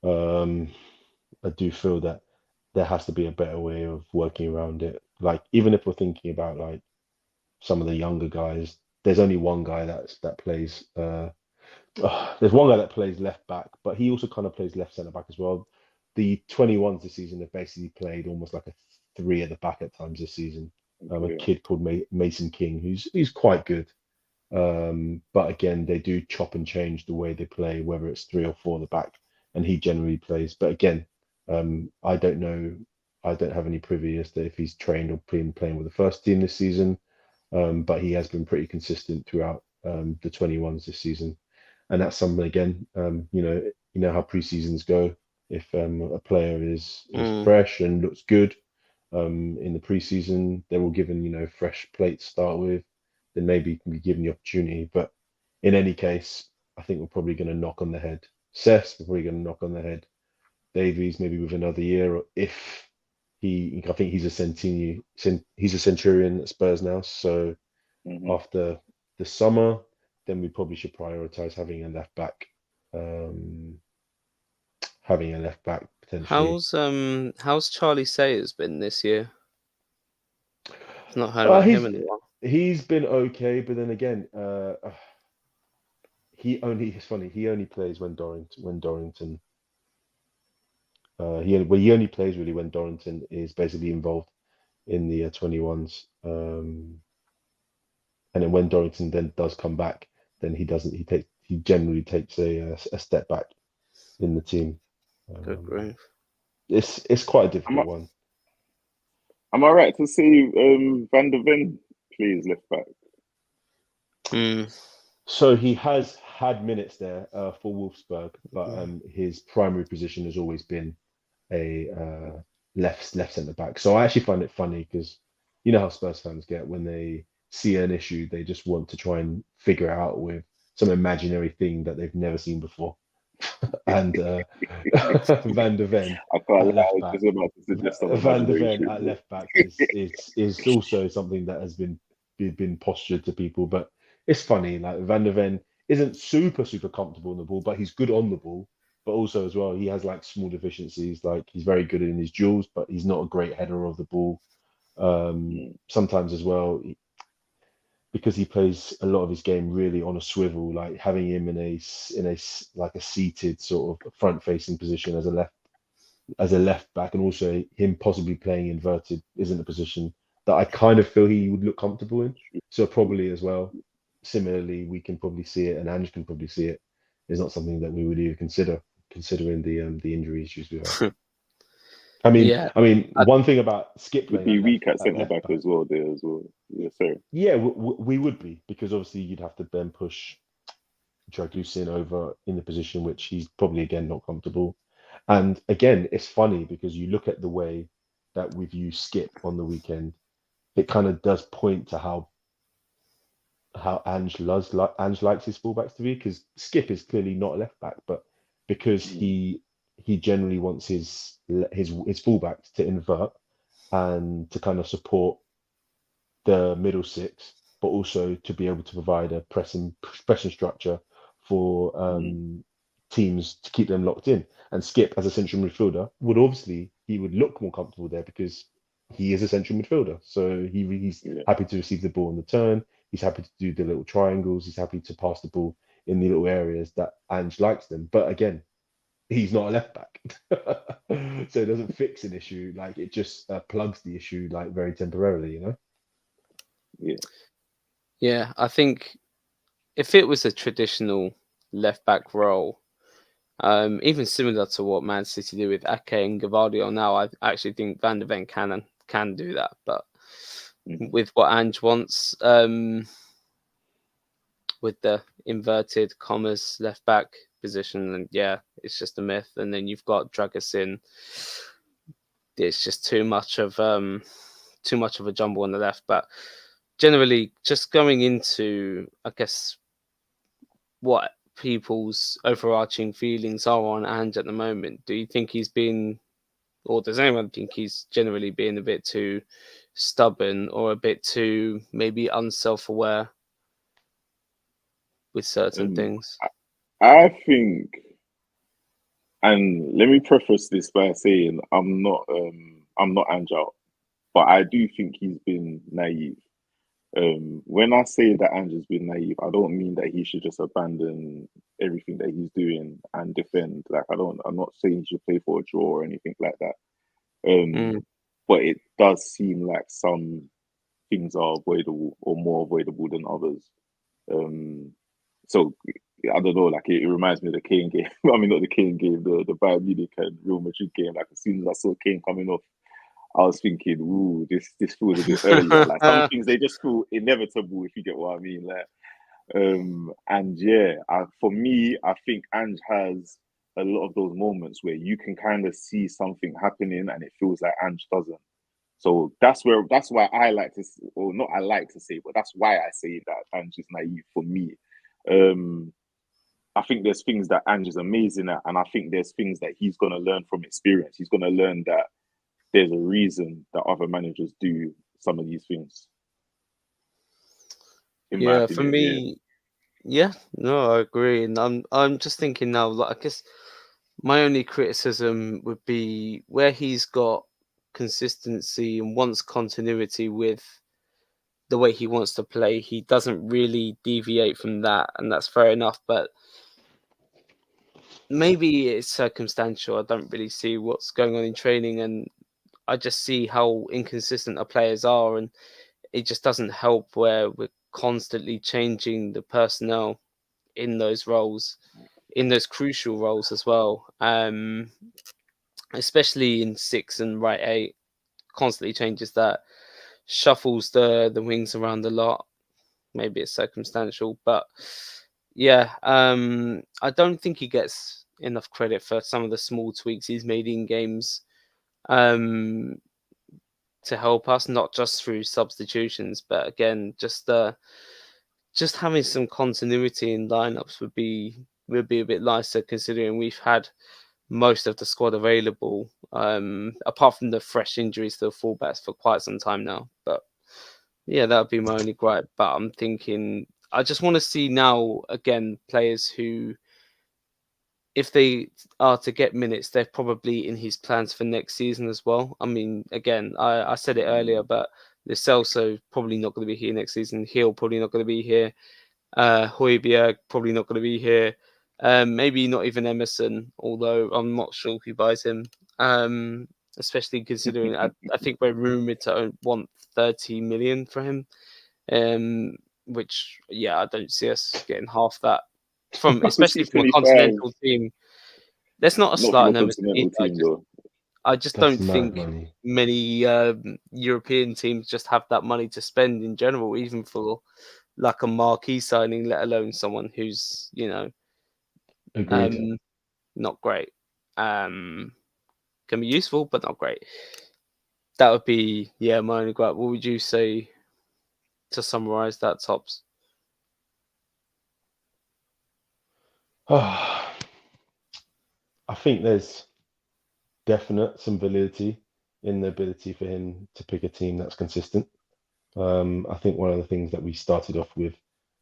I do feel that there has to be a better way of working around it. Like even if we're thinking about like some of the younger guys, there's only one guy that plays. There's one guy that plays left back, but he also kind of plays left centre back as well. The 21s this season have basically played almost like a three at the back at times this season. A Yeah. kid called Mason King, who's quite good. But again, they do chop and change the way they play, whether it's three or four at the back, and he generally plays. But again, I don't know. I don't have any privy as to if he's trained or been playing with the first team this season. But he has been pretty consistent throughout the 21s this season, and that's something again. You know how preseasons go. If a player is Mm. fresh and looks good in the preseason, they're all given fresh plates to start with. Then maybe you can be given the opportunity. But in any case, I think we're probably going to knock on the head. Cess, we're probably going to knock on the head. Davies maybe with another year, or if I think he's a he's a Centurion at Spurs now. So Hmm. after the summer, then we probably should prioritize having a left back, potentially. How's Charlie Sayers been this year? I've not heard about him He's in a while. he's been okay, but then again, it's funny. He only plays when Dorrington. He only plays really when Dorrington is basically involved in the 21s. And then when Dorrington then does come back, then he doesn't. He generally takes a step back in the team. Good Um, grief. it's quite a Am I, difficult one. am I right to say Van der Ven plays left back? Mm. So he has had minutes there for Wolfsburg, but his primary position has always been a left centre back. So I actually find it funny because you know how Spurs fans get when they see an issue, they just want to try and figure it out with some imaginary thing that they've never seen before. And Van der Ven I can't at lie, I left was back, just about to suggest some Van der imaginary Ven shit. at left back is also something that has been postured to people, but it's funny. Like Van der Ven isn't super comfortable on the ball, but he's good on the ball. But also as well, he has like small deficiencies. Like he's very good in his duels, but he's not a great header of the ball. Mm, Sometimes as well, because he plays a lot of his game really on a swivel, like having him like a seated sort of front facing position as a left back, and also him possibly playing inverted isn't a position that I kind of feel he would look comfortable in. So probably as well, similarly, we can probably see it, and Ange can probably see it. Is not something that we would even consider, considering the injury issues we have. Yeah. I mean, I, one thing about Skip would playing be weak at at centre left back back, as well there as well. Yes, sir. yeah, we would be because obviously you'd have to then push Dragusin over in the position which he's probably again not comfortable. And again, it's funny because you look at the way that we've used Skip on the weekend, it kind of does point to how Ange likes his fullbacks to be, because Skip is clearly not a left back, but because Mm, he generally wants his fullbacks to invert and to kind of support the middle six, but also to be able to provide a pressing structure for mm, teams to keep them locked in. And Skip, as a central midfielder, he would look more comfortable there because he is a central midfielder. So he's yeah, happy to receive the ball on the turn. He's happy to do the little triangles. He's happy to pass the ball in the little areas that Ange likes them. But again, he's not a left back, so it doesn't fix an issue. Like it just plugs the issue like very temporarily, you know. yeah. yeah. I think if it was a traditional left back role, even similar to what Man City do with Ake and Gavardio now, I actually think Van der Ven can do that. But Mm-hmm. with what Ange wants, with the inverted commas left back position, and yeah, it's just a myth. And then you've got Dragusin. It's just too much of a jumble on the left. But generally, just going into, I guess, what people's overarching feelings are on Ange at the moment. Do you think he's been, or does anyone think he's generally being a bit too stubborn or a bit too maybe unself-aware with certain Um, things? I think And let me preface this by saying I'm not Angel, but I do think he's been naive. When I say that Andrew's been naive, I don't mean that he should just abandon everything that he's doing and defend. Like I'm not saying he should play for a draw or anything like that. Mm. But it does seem like some things are avoidable or more avoidable than others. Um, so I don't know, like it reminds me of the Kane game. I mean, not the Kane game, the Bayern Munich and Real Madrid game. Like as soon as I saw Kane coming off, I was thinking, ooh, this feels a bit earlier. Like some things they just feel inevitable, if you get what I mean. Like, and yeah, for me, I think Ange has a lot of those moments where you can kind of see something happening and it feels like Ange doesn't. So that's why I like to, or not I like to say, but that's why I say that Ange is naive for me. Um, I think there's things that Ange is amazing at, and I think there's things that he's gonna learn from experience. He's gonna learn that there's a reason that other managers do some of these things. In my Yeah, for opinion, yeah. me, yeah, no, I agree, and I'm just thinking now, like, I guess my only criticism would be where he's got consistency and wants continuity with the way he wants to play. He doesn't really deviate from that, and that's fair enough. But maybe it's circumstantial. I don't really see what's going on in training, and I just see how inconsistent our players are, and it just doesn't help where we're constantly changing the personnel in those roles, in those crucial roles as well. Especially in six and right eight, constantly changes that, shuffles the wings around a lot. Maybe it's circumstantial, but yeah, I don't think he gets enough credit for some of the small tweaks he's made in games um, to help us, not just through substitutions, but again, just having some continuity in lineups would be a bit nicer considering we've had most of the squad available, apart from the fresh injuries to the fullbacks for quite some time now. But yeah, that would be my only gripe. But I'm thinking I just want to see now again players who, if they are to get minutes, they're probably in his plans for next season as well. I mean, again, I said it earlier, but the Celso probably not going to be here next season. Hill probably not going to be here. Højbjerg probably not going to be here. Maybe not even Emerson, although I'm not sure who buys him. Especially considering I think we're rumored to want 30 million for him. Which yeah, I don't see us getting half that from, especially Obviously, from a 25, continental team. That's not a not slight from a on Emerson either. continental team though. I just That's don't mad think money. many European teams just have that money to spend in general, even for like a marquee signing, let alone someone who's Agreed. um, not great. Um, can be useful, but not great. That would be my only gripe. What would you say to summarize that, Tops? I think there's definite some validity in the ability for him to pick a team that's consistent. I think one of the things that we started off with,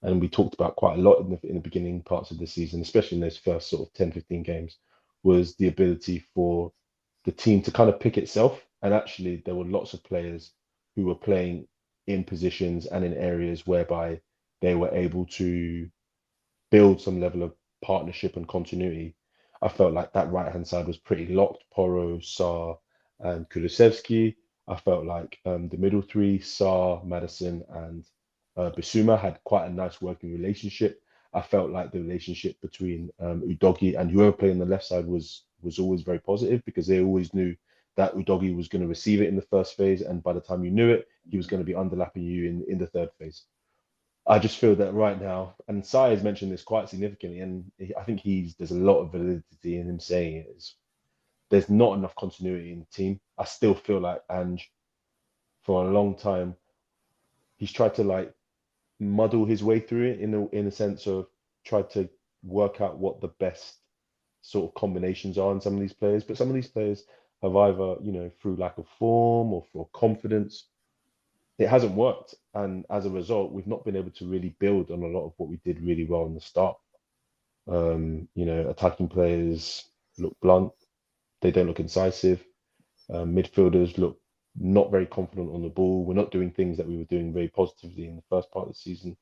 and we talked about quite a lot in the beginning parts of the season, especially in those first sort of 10, 15 games, was the ability for the team to kind of pick itself. And actually, there were lots of players who were playing in positions and in areas whereby they were able to build some level of partnership and continuity. I felt like that right hand side was pretty locked. Poro, Sarr, and Kulusevski. I felt like the middle three, Sarr, Madison, and Bissouma had quite a nice working relationship. I felt like the relationship between Udogi and whoever played on the left side was always very positive because they always knew that Udogi was going to receive it in the first phase, and by the time you knew it, he was going to be underlapping you in the third phase. I just feel that right now, and Sai has mentioned this quite significantly, and I think there's a lot of validity in him saying it, is there's not enough continuity in the team. I still feel like Ange, for a long time, he's tried to like muddle his way through it in a sense of try to work out what the best sort of combinations are in some of these players. But some of these players have either, through lack of form or for confidence, it hasn't worked. And as a result, we've not been able to really build on a lot of what we did really well in the start. Attacking players. look blunt. They don't look incisive. Midfielders look not very confident on the ball. We're not doing things that we were doing very positively in the first part of the season.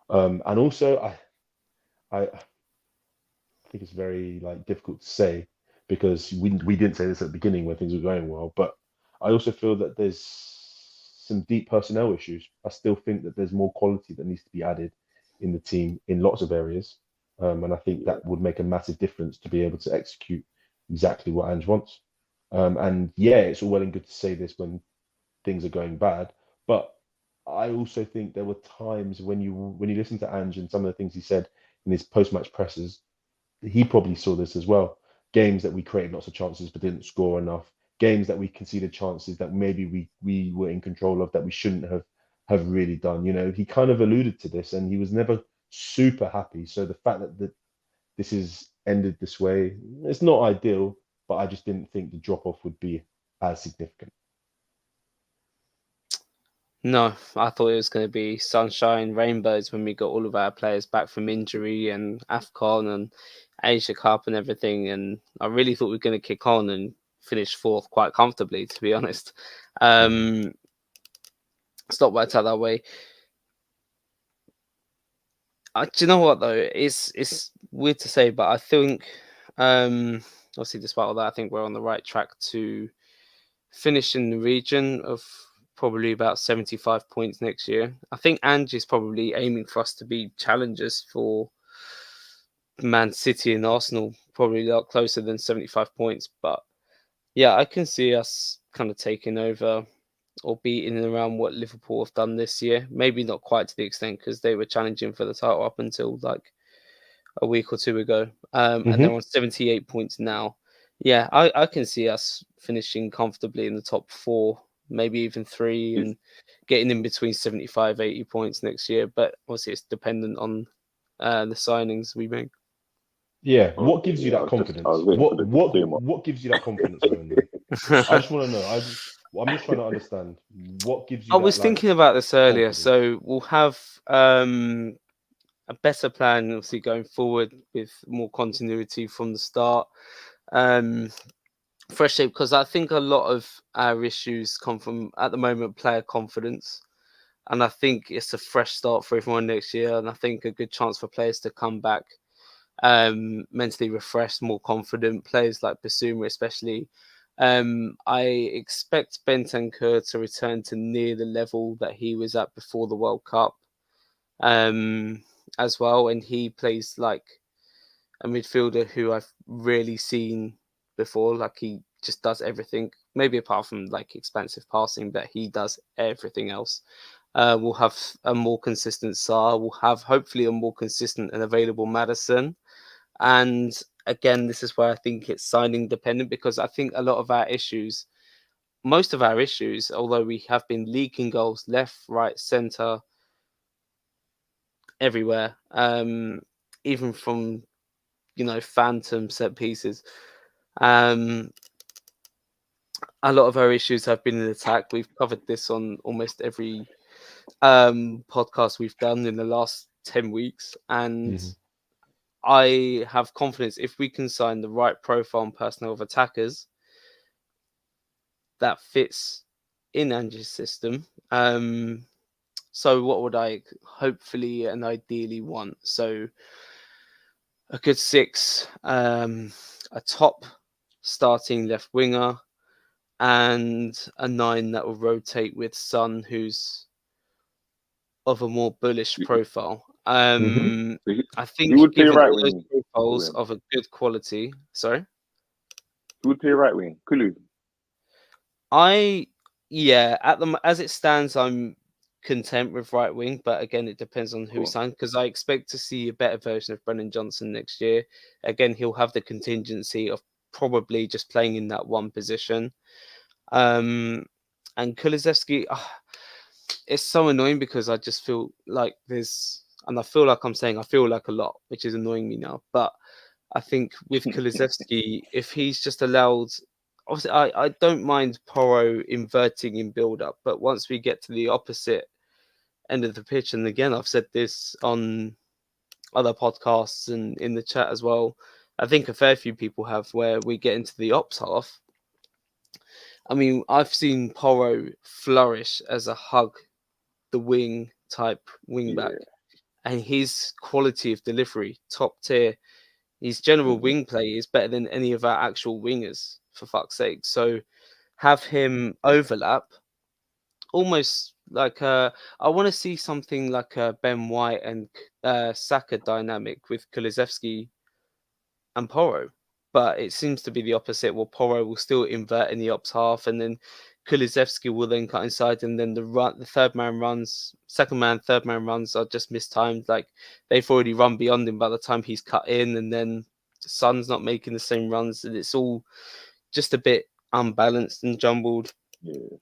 And also, I think it's very like difficult to say because we didn't say this at the beginning when things were going well, but I also feel that there's some deep personnel issues. I still think that there's more quality that needs to be added in the team in lots of areas, and I think Yeah. that would make a massive difference to be able to execute exactly what Ange wants. And yeah, it's all well and good to say this when things are going bad, but I also think there were times when you listen to Ange and some of the things he said in his post-match presses, he probably saw this as well. Games that we created lots of chances but didn't score enough. Games that we conceded chances that maybe we were in control of that we shouldn't have really done. You know, he kind of alluded to this, and he was never super happy. So the fact that this is ended this way, it's not ideal, but I just didn't think the drop off would be as significant. No, I thought it was going to be sunshine, rainbows when we got all of our players back from injury and AFCON and Asia Cup and everything. And I really thought we were going to kick on and finish fourth quite comfortably, to be honest. Mhm. It's not worked out that way. Do you know what though? It's weird to say, but I think obviously despite all that, I think we're on the right track to finish in the region of probably about 75 points next year. I think Ange is probably aiming for us to be challengers for Man City and Arsenal, probably a lot closer than 75 points. But yeah, I can see us kind of taking over or beating around what Liverpool have done this year. Maybe not quite to the extent because they were challenging for the title up until like a week or two ago. And they're Mhm. on 78 points now. Yeah, I can see us finishing comfortably in the top four, maybe even three, Is and getting in between 75, 80 points next year. But obviously, it's dependent on the signings we make. Yeah. What okay. gives you Yeah, that I was confidence? waiting for What the what disclaimer. what gives you that confidence, Owen? Then I just want to know. I'm just trying to understand what gives I you that was like thinking about this earlier. confidence. So we'll have a better plan, obviously, going forward with more continuity from the start. Um, Fresh shape because I think a lot of our issues come from at the moment player confidence, and I think it's a fresh start for everyone next year, and I think a good chance for players to come back mentally refreshed, more confident. Players like Basuma, especially. I expect Bentancur to return to near the level that he was at before the World Cup, um, as well, and he plays like a midfielder who I've really seen before. Like he just does everything, maybe apart from like expansive passing, but he does everything else. We'll have a more consistent Saar. We'll have hopefully a more consistent and available Madison. And again, this is where I think it's signing dependent because I think a lot of our issues, most of our issues, although we have been leaking goals left, right, centre, everywhere, even from phantom set pieces. Um, a lot of our issues have been in attack. We've covered this on almost every podcast we've done in the last 10 weeks. And Hmm. I have confidence if we can sign the right profile and personnel of attackers that fits in Ange's system. So what would I hopefully and ideally want? So a good six, a top starting left winger, and a nine that will rotate with Son, who's of a more bullish profile. Hmm. So I who think would play given right all those wing? profiles Owen? of a good quality, sorry, Who would play right wing? Kulu. I yeah, as it stands, I'm content with right wing, but again, it depends on who we Cool. sign because I expect to see a better version of Brennan Johnson next year. Again, he'll have the contingency of probably just playing in that one position. Um, and Kulusevski, it's so annoying because I just feel like and I feel like I'm saying I feel like a lot, which is annoying me now. But I think with Kulusevski, if he's just allowed, obviously, I don't mind Porro inverting in build up, but once we get to the opposite end of the pitch, and again, I've said this on other podcasts and in the chat as well, I think a fair few people have, where we get into the ops half. I mean, I've seen Porro flourish as a hug the wing type wing back, and his quality of delivery, top tier. His general wing play is better than any of our actual wingers, for fuck's sake. So have him overlap, almost like I want to see something like a Ben White and Saka dynamic with Kulusevski and Porro. But it seems to be the opposite. Well, Porro will still invert in the ops half, and then Kulusevski will then cut inside, and then the third man runs, second man, third man runs are just mistimed. Like they've already run beyond him by the time he's cut in, and then Son's not making the same runs, and it's all just a bit unbalanced and jumbled. Yeah.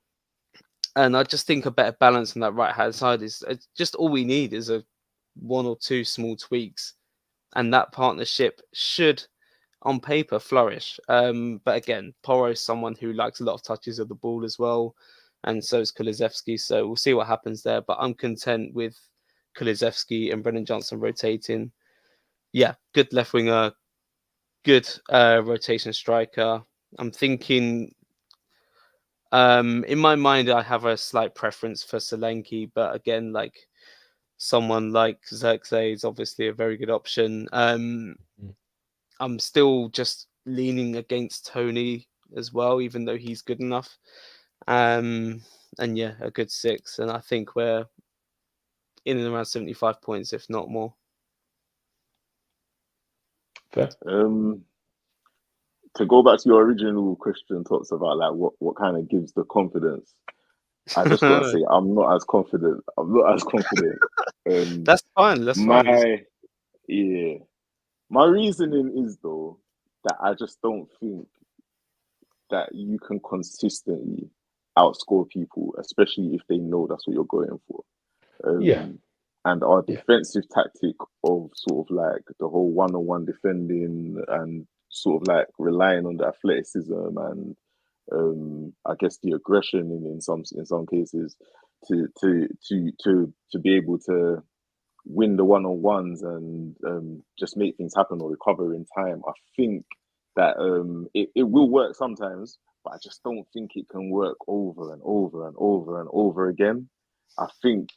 And I just think a better balance on that right hand side is just all we need is a one or two small tweaks, and that partnership should, on paper, flourish. But again, Porro's someone who likes a lot of touches of the ball as well, and so is Kulusevski. So we'll see what happens there. But I'm content with Kulusevski and Brennan Johnson rotating. Yeah, good left winger, good rotation striker. I'm thinking, in my mind, I have a slight preference for Solanke, but again, like someone like Xerxes is obviously a very good option. I'm still just leaning against Tony as well, even though he's good enough. And yeah, a good 6. And I think we're in and around 75 points, if not more. Fair. To go back to your original question, talks about like what kind of gives the confidence. I just gotta say, I'm not as confident. That's fine. That's fine. Yeah. My reasoning is though that I just don't think that you can consistently outscore people, especially if they know that's what you're going for. And our defensive tactic of sort of like the whole one-on-one defending and sort of like relying on the athleticism and I guess the aggression in some cases to be able to win the one-on-ones and just make things happen or recover in time. I think that it will work sometimes, but I just don't think it can work over and over and over and over again. I think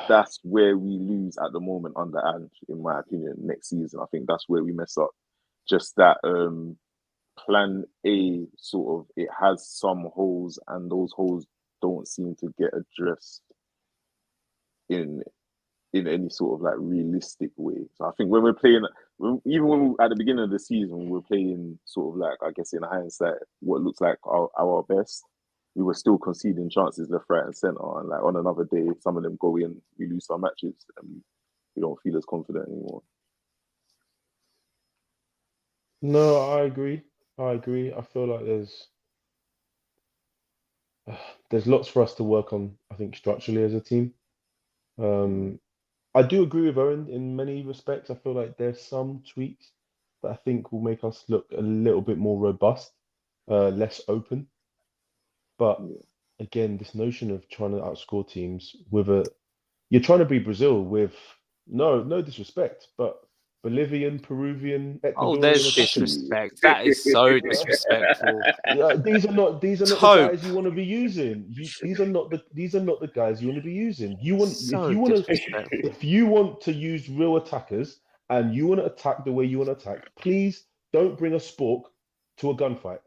that's where we lose at the moment under Ange, in my opinion, next season. I think that's where we mess up. Just that plan A sort of, it has some holes and those holes don't seem to get addressed in any sort of like realistic way. So I think when we're playing, even when at the beginning of the season, we were playing sort of like, I guess in hindsight, what looks like our best, we were still conceding chances left, right, and centre. And like on another day, some of them go in, we lose our matches, and we don't feel as confident anymore. No, I agree. I feel like there's lots for us to work on, I think, structurally as a team. I do agree with Owen in many respects. I feel like there's some tweaks that I think will make us look a little bit more robust, less open. But again, this notion of trying to outscore teams you're trying to be Brazil with no disrespect, but Bolivian, Peruvian, Oh, Ecuadorian there's attackers. disrespect. That is so disrespectful. Yeah, these are not the guys you want to be using. These are not the guys you want to be using. So disrespectful. if you want to use real attackers and you want to attack the way you want to attack, please don't bring a spork to a gunfight.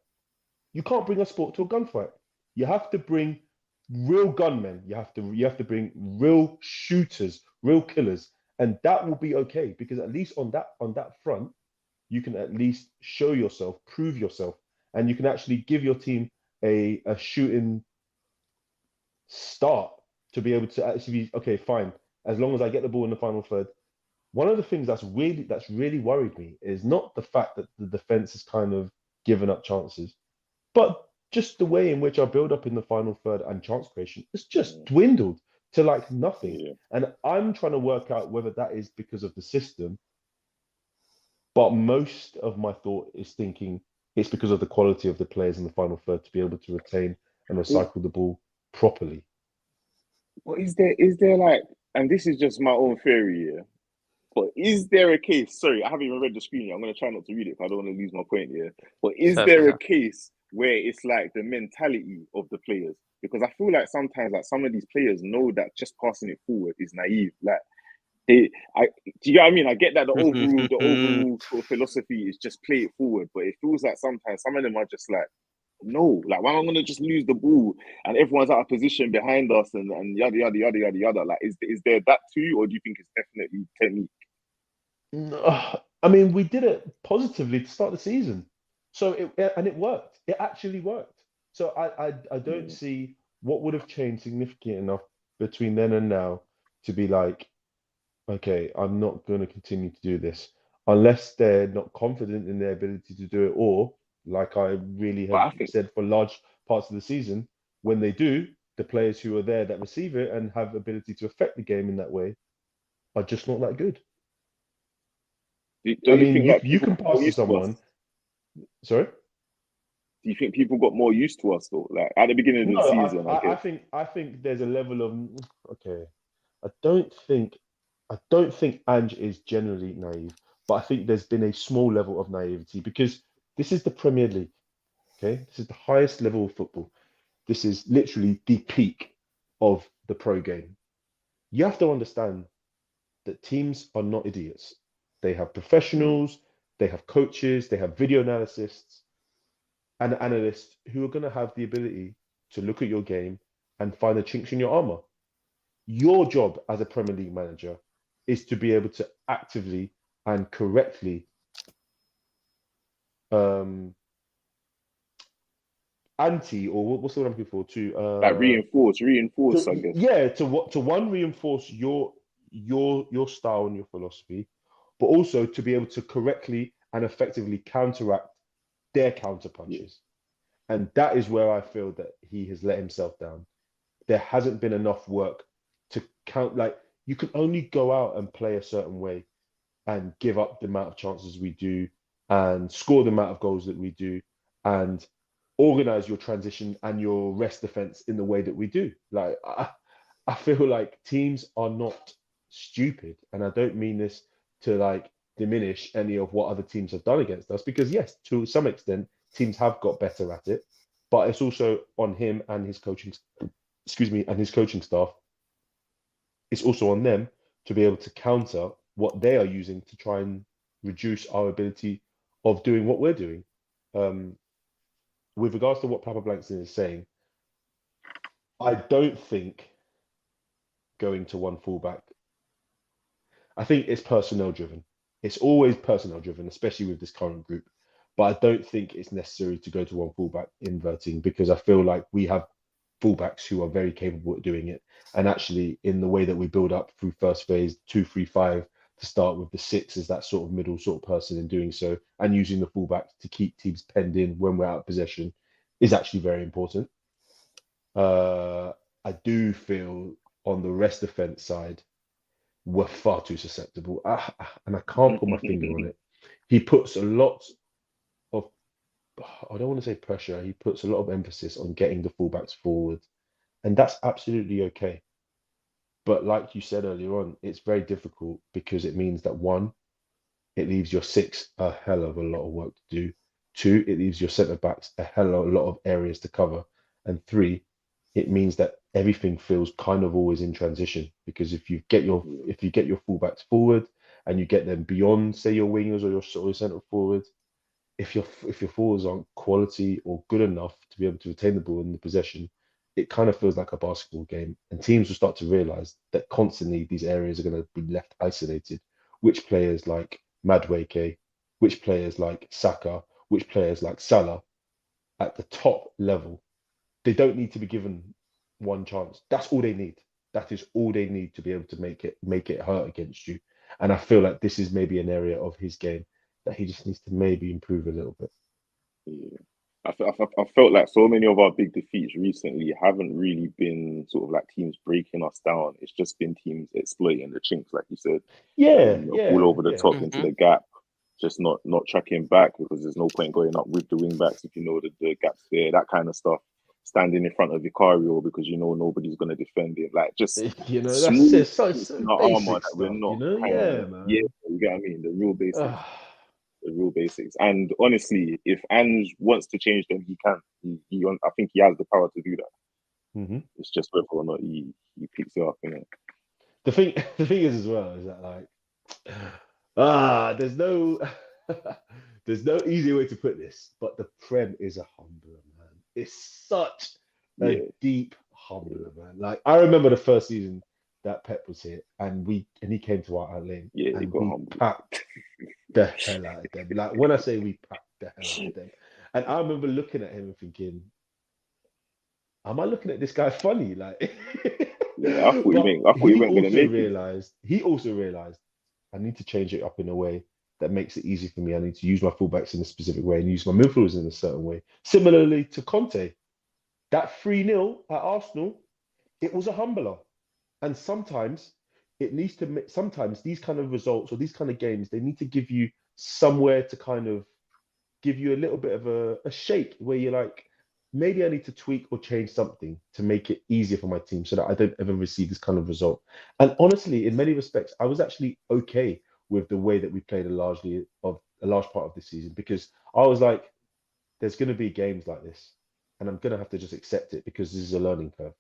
You can't bring a sport to a gunfight. You have to bring real gunmen. You have to bring real shooters, real killers, and that will be okay because at least on that front, you can at least show yourself, prove yourself, and you can actually give your team a shooting start to be able to actually be okay, fine. As long as I get the ball in the final third. One of the things that's really worried me is not the fact that the defense has kind of given up chances, but just the way in which our build up in the final third and chance creation has just dwindled to like nothing. Yeah. And I'm trying to work out whether that is because of the system. But most of my thought is thinking it's because of the quality of the players in the final third to be able to retain and recycle the ball properly. Well, is there like, and this is just my own theory here, But is there a case? Sorry, I haven't even read the screen yet. I'm gonna try not to read it because I don't want to lose my point here. But is Fair, there a fair. case where it's like the mentality of the players? Because I feel like sometimes, like some of these players know that just passing it forward is naive. Like do you know what I mean? I get that the overall sort of philosophy is just play it forward, but it feels like sometimes some of them are just like, no, like why am I gonna just lose the ball and everyone's out of position behind us and yada yada yada yada yada. Like, is there that too, or do you think it's definitely technique? I mean, we did it positively to start the season, so it worked. It actually worked. So I don't Mm. see what would have changed significant enough between then and now to be like, okay, I'm not going to continue to do this unless they're not confident in their ability to do it, or like I really But have I think said for large parts of the season, when they do, the players who are there that receive it and have ability to affect the game in that way are just not that good. I don't you mean, think you like you people can got more pass to used to us? someone. Sorry? Do you think people got more used to us though? Like at the beginning of the No, season, I guess. I think there's a level of okay. I don't think I don't think Ange is generally naive, but I think there's been a small level of naivety because this is the Premier League. Okay, this is the highest level of football. This is literally the peak of the pro game. You have to understand that teams are not idiots. They have Mm. professionals, they have coaches, they have video analysts and analysts who are going to have the ability to look at your game and find the chinks in your armor. Your job as a Premier League manager is to be able to actively and correctly um, or what's the word I'm looking for Like reinforce, I to guess. yeah to what to one reinforce your style and your philosophy, but also to be able to correctly and effectively counteract their counter Yeah. punches. And that is where I feel that he has let himself down. There hasn't been enough work to count. Like, you can only go out and play a certain way and give up the amount of chances we do and score the amount of goals that we do and organize your transition and your rest defense in the way that we do. Like, I feel like teams are not stupid. And I don't mean this to like diminish any of what other teams have done against us, because yes, to some extent, teams have got better at it. But it's also on him and his coaching, excuse me, and his coaching staff. It's also on them to be able to counter what they are using to try and reduce our ability of doing what we're doing. Um, with regards to what Papa Blankson is saying, I don't think going to one fullback. I think it's personnel driven. It's always personnel driven, especially with this current group. But I don't think it's necessary to go to one fullback inverting, because I feel like we have fullbacks who are very capable at doing it. And actually, in the way that we build up through first phase, 2-3-5, to start with the six as that sort of middle sort of person in doing so, and using the fullback to keep teams penned in when we're out of possession is actually very important. Uh, I do feel on the rest defense side, we're far too susceptible. And I can't put my finger on it. He puts a lot of, I don't want to say pressure, he puts a lot of emphasis on getting the fullbacks forward. And that's absolutely okay. But like you said earlier on, it's very difficult because it means that one, it leaves your six a hell of a lot of work to do. Two, it leaves your centre backs a hell of a lot of areas to cover. And three, it means that everything feels kind of always in transition, because if you get your fullbacks forward and you get them beyond, say, your wingers or your centre forward, if your forwards aren't quality or good enough to be able to retain the ball in the possession, it kind of feels like a basketball game. And teams will start to realize that constantly these areas are going to be left isolated. Which players like Madueke, which players like Saka, which players like Salah at the top level, they don't need to be given one chance. That's all they need. That is all they need to be able to make it hurt against you. And I feel like this is maybe an area of his game that he just needs to maybe improve a little bit. Yeah. I felt like so many of our big defeats recently haven't really been sort of like teams breaking us down. It's just been teams exploiting the chinks, like you said, Yeah, a ball yeah, over the yeah. top into Hmm. the gap, just not tracking back because there's no point going up with the wing backs if you know that the gap's there, that kind of stuff. standing in front of Vicario because you know nobody's going to defend it. Like just You know, that's small it. So, things so in our armor basic that we're stuff, you not know? kind Yeah, of, yeah, man. you get what I mean? The real basics. Ah, The real basics. And honestly, if Ange wants to change them, he can. I think he has the power to do that. mhm. It's just whether or not he picks it up in it. The thing, the thing is as well is that like, there's no, there's no easy way to put this, but the Prem is a humbler, man. It's such a Yeah, deep humbler, man. Like I remember the first season that Pep was here, and he came to our lane, yeah, he and got we humble. packed the hell out of them. Like when I say we packed the hell out of them, and I remember looking at him and thinking, am I looking at this guy funny? Like, Yeah, I thought but he weren't gonna make it. he also realized I need to change it up in a way that makes it easy for me. I need to use my fullbacks in a specific way and use my midfielders in a certain way. Similarly to Conte, that 3-0 at Arsenal, it was a humbler. And sometimes it needs to sometimes these kind of results or these kind of games, they need to give you somewhere to kind of give you a little bit of a shake where you're like, maybe I need to tweak or change something to make it easier for my team so that I don't ever receive this kind of result. And honestly, in many respects, I was actually okay with the way that we played a large part of this season because I was like, there's going to be games like this, and I'm going to have to just accept it because this is a learning curve.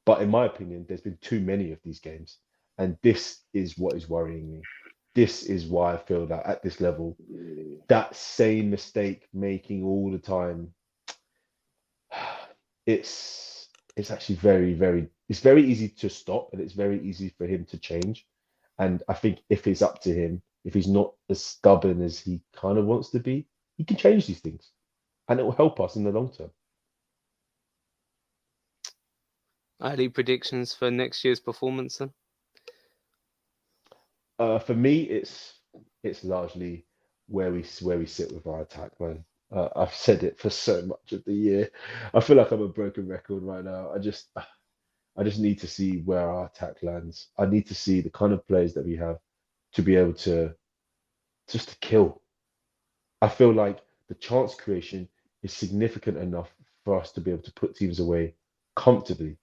But in my opinion, there's been too many of these games, and this is what is worrying me. This is why I feel that at this level, Yeah. that same mistake making all the time, it's actually it's very easy to stop and it's very easy for him to change. And I think if it's up to him, if he's not as stubborn as he kind of wants to be, he can change these things and it will help us in the long term. Early predictions for next year's performance then? For me, it's largely where we sit with our attack, man. I've said it for so much of the year. I feel like I'm a broken record right now. I just need to see where our attack lands. I need to see the kind of players that we have to be able to just to kill. I feel like the chance creation is significant enough for us to be able to put teams away comfortably.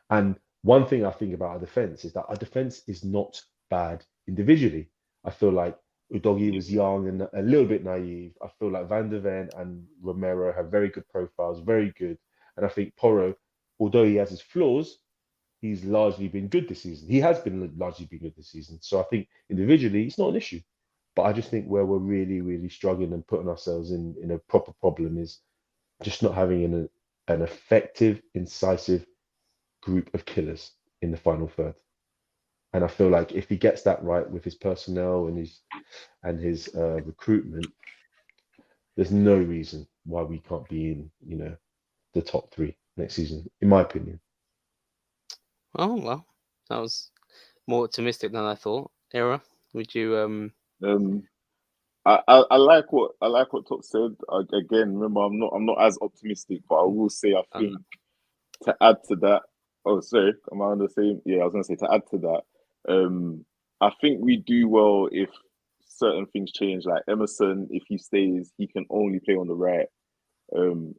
And one thing I think about our defense is that our defense is not bad individually. I feel like Udogi was young and a little bit naive. I feel like Van der Ven and Romero have very good profiles, very good. And I think Porro, although he has his flaws, he's largely been good this season. He has been largely been good this season. So I think individually, it's not an issue. But I just think where we're really, really struggling and putting ourselves in a proper problem is just not having an effective, incisive group of killers in the final third. And I feel like if he gets that right with his personnel and his recruitment, there's no reason why we can't be in, the top three next season, in my opinion. Oh well, that was more optimistic than I thought. Era, would you Um, I like what Top said. Again, remember, I'm not as optimistic, but I will say I um, think to add to that. Oh, sorry, am I on the same? Yeah, I was gonna say to add to that. I think we do well if certain things change. Like Emerson, if he stays, he can only play on the right.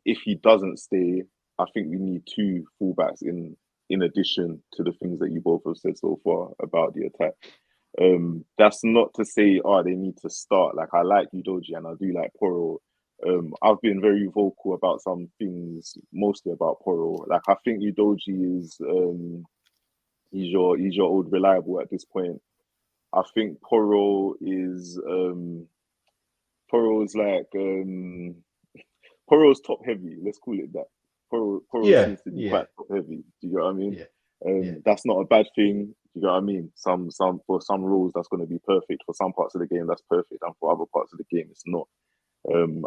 If he doesn't stay, I think we need two fullbacks in addition to the things that you both have said so far about the attack. That's not to say, oh, they need to start. Like I like Udoji and I do like Poro. I've been very vocal about some things, mostly about Poro. Like I think Udoji is he's your old reliable at this point. I think Poro's like Poro's top heavy. Let's call it that. Poro Yeah, seems to be yeah, quite top heavy. Do you get what I mean? yeah, yeah, That's not a bad thing. Do you get what I mean? Some for some roles that's going to be perfect. For some parts of the game, that's perfect, and for other parts of the game, it's not.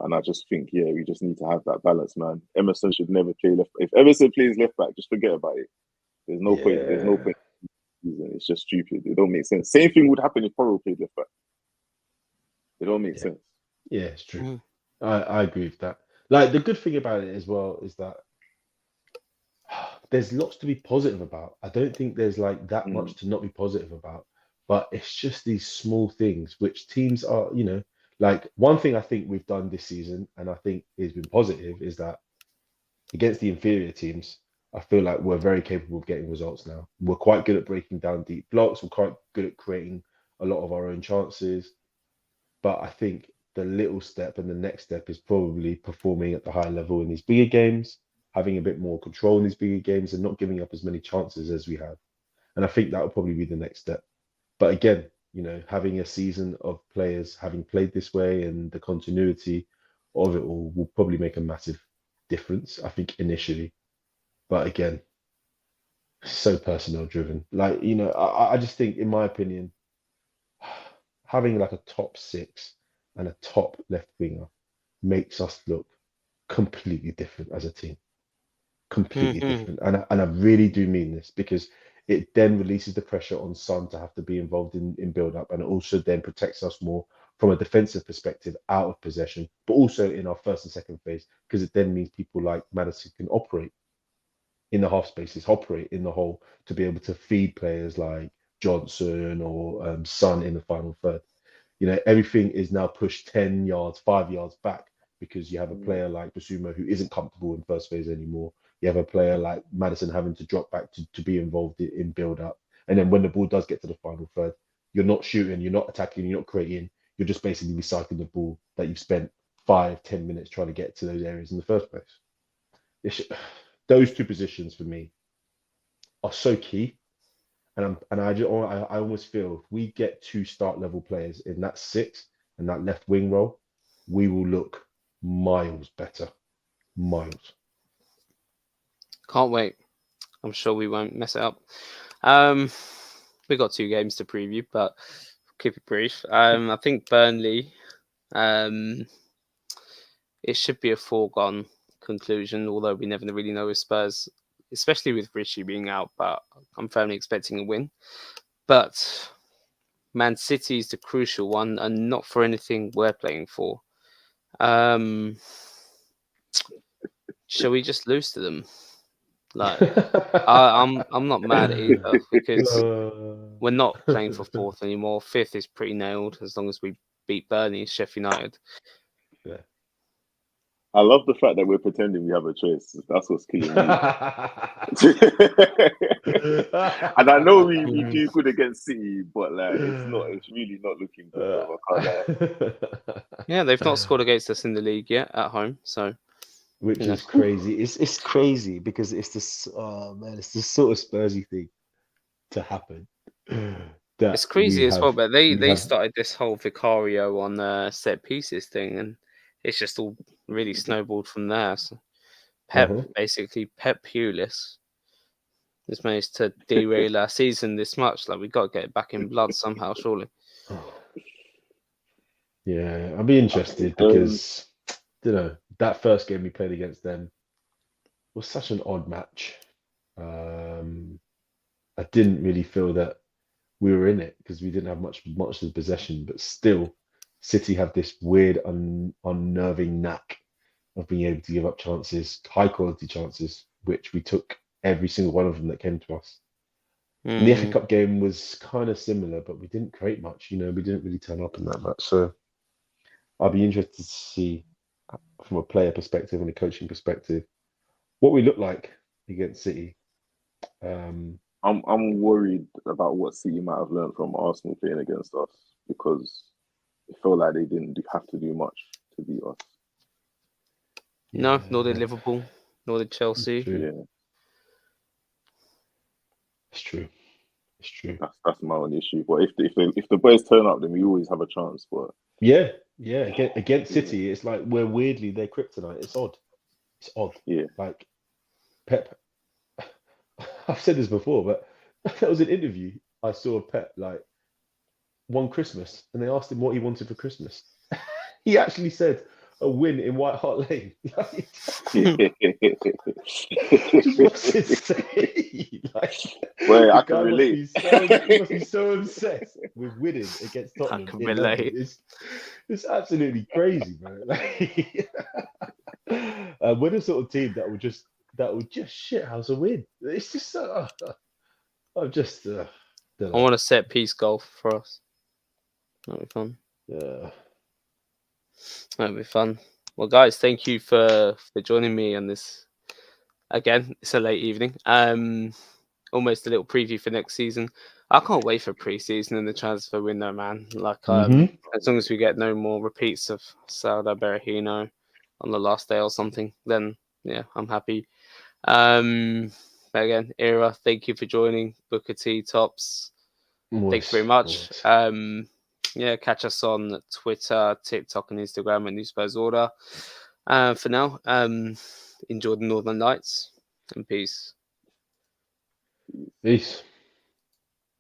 And I just think, yeah, we just need to have that balance, man. Emerson should never play left. If Emerson plays left back, just forget about it. There's no point. There's no yeah, point. It's just stupid. It don't make sense. Same thing would happen if Poro played left back. It don't make yeah, sense. yeah, it's true. mm, I agree with that. Like the good thing about it as well is that there's lots to be positive about. I don't think there's like that Mm. much to not be positive about, but it's just these small things which teams are, like one thing I think we've done this season, and I think has been positive, is that against the inferior teams, I feel like we're very capable of getting results now. We're quite good at breaking down deep blocks. We're quite good at creating a lot of our own chances. But I think the little step and the next step is probably performing at the higher level in these bigger games, having a bit more control in these bigger games, and not giving up as many chances as we have. And I think that will probably be the next step. But again, having a season of players having played this way and the continuity of it all will probably make a massive difference, I think, initially. But again, so personnel driven. Like, I just think, in my opinion, having like a top six and a top left winger makes us look completely different as a team. Completely Hmm. different. And I really do mean this, because it then releases the pressure on Son to have to be involved in build up, and it also then protects us more from a defensive perspective out of possession, but also in our first and second phase, because it then means people like Madison can operate in the half spaces, operate in the hole to be able to feed players like Johnson or Son in the final third. Everything is now pushed 10 yards, 5 yards back, because you have a player like Basuma who isn't comfortable in first phase anymore. You have a player like Madison having to drop back to be involved in build up. And then when the ball does get to the final third, you're not shooting, you're not attacking, you're not creating, you're just basically recycling the ball that you've spent 5, 10 minutes trying to get to those areas in the first place. Those two positions for me are so key. And I almost feel if we get two start level players in that six and that left wing role, we will look miles better. Miles. Can't wait. I'm sure we won't mess it up. Um, we got 2 games to preview, but keep it brief. I think Burnley. Um, it should be a foregone conclusion, although we never really know with Spurs, especially with Richie being out. But I'm firmly expecting a win. But Man City is the crucial one, and not for anything we're playing for. Um, shall we just lose to them? Like, I'm not mad either, because we're not playing for 4th anymore. 5th is pretty nailed as long as we beat Burnley, Sheffield United. Yeah. I love the fact that we're pretending we have a choice. That's what's killing me. And I know we do good against City, but like it's really not looking good, bro. I can't lie. Yeah, they've not scored against us in the league yet at home, so Which is crazy. It's crazy because it's this man, it's this sort of Spursy thing to happen. That it's crazy as well. But we they have started this whole Vicario on set pieces thing, and it's just all really snowballed from there. So basically Pep Pulis has managed to derail our season this much. Like, we got to get it back in blood somehow, surely. Yeah, I'll be interested because that first game we played against them was such an odd match. I didn't really feel that we were in it because we didn't have much of possession, but still, City have this weird, unnerving knack of being able to give up chances, high quality chances, which we took every single one of them that came to us. And the FA Cup game was kind of similar, but we didn't create much. We didn't really turn up in that much. So I'll be interested to see from a player perspective and a coaching perspective what we look like against City. I'm worried about what City might have learned from Arsenal playing against us, because it felt like they didn't have to do much to beat us. No, nor did Liverpool, nor did Chelsea. Yeah, It's true. It's true. That's my own issue. But if the boys turn up, then we always have a chance. But yeah. Against City, it's like we're weirdly their kryptonite. It's odd. It's odd. Yeah. Like Pep. I've said this before, but that was an interview I saw of Pep like one Christmas, and they asked him what he wanted for Christmas. He actually said a win in White Hart Lane. Just what's insane? Well, I can relate. He must be so obsessed with winning against Tottenham. I can relate. It's absolutely crazy, bro. We're the sort of team that will just shithouse a win. It's just so. I'm just. I want a set piece goal for us. That'll be fun. Yeah. That'll be fun. Well, guys, thank you for joining me on this again, it's a late evening. Almost a little preview for next season. I can't wait for pre-season and the transfer window, man. Like, as long as we get no more repeats of Sauda Berahino on the last day or something, then yeah, I'm happy. But again, Era, thank you for joining. Booker T, Tops, thank you very much. Yeah, catch us on Twitter, TikTok, and Instagram at New Spurs Order. For now, enjoy the Northern Lights and peace. Peace.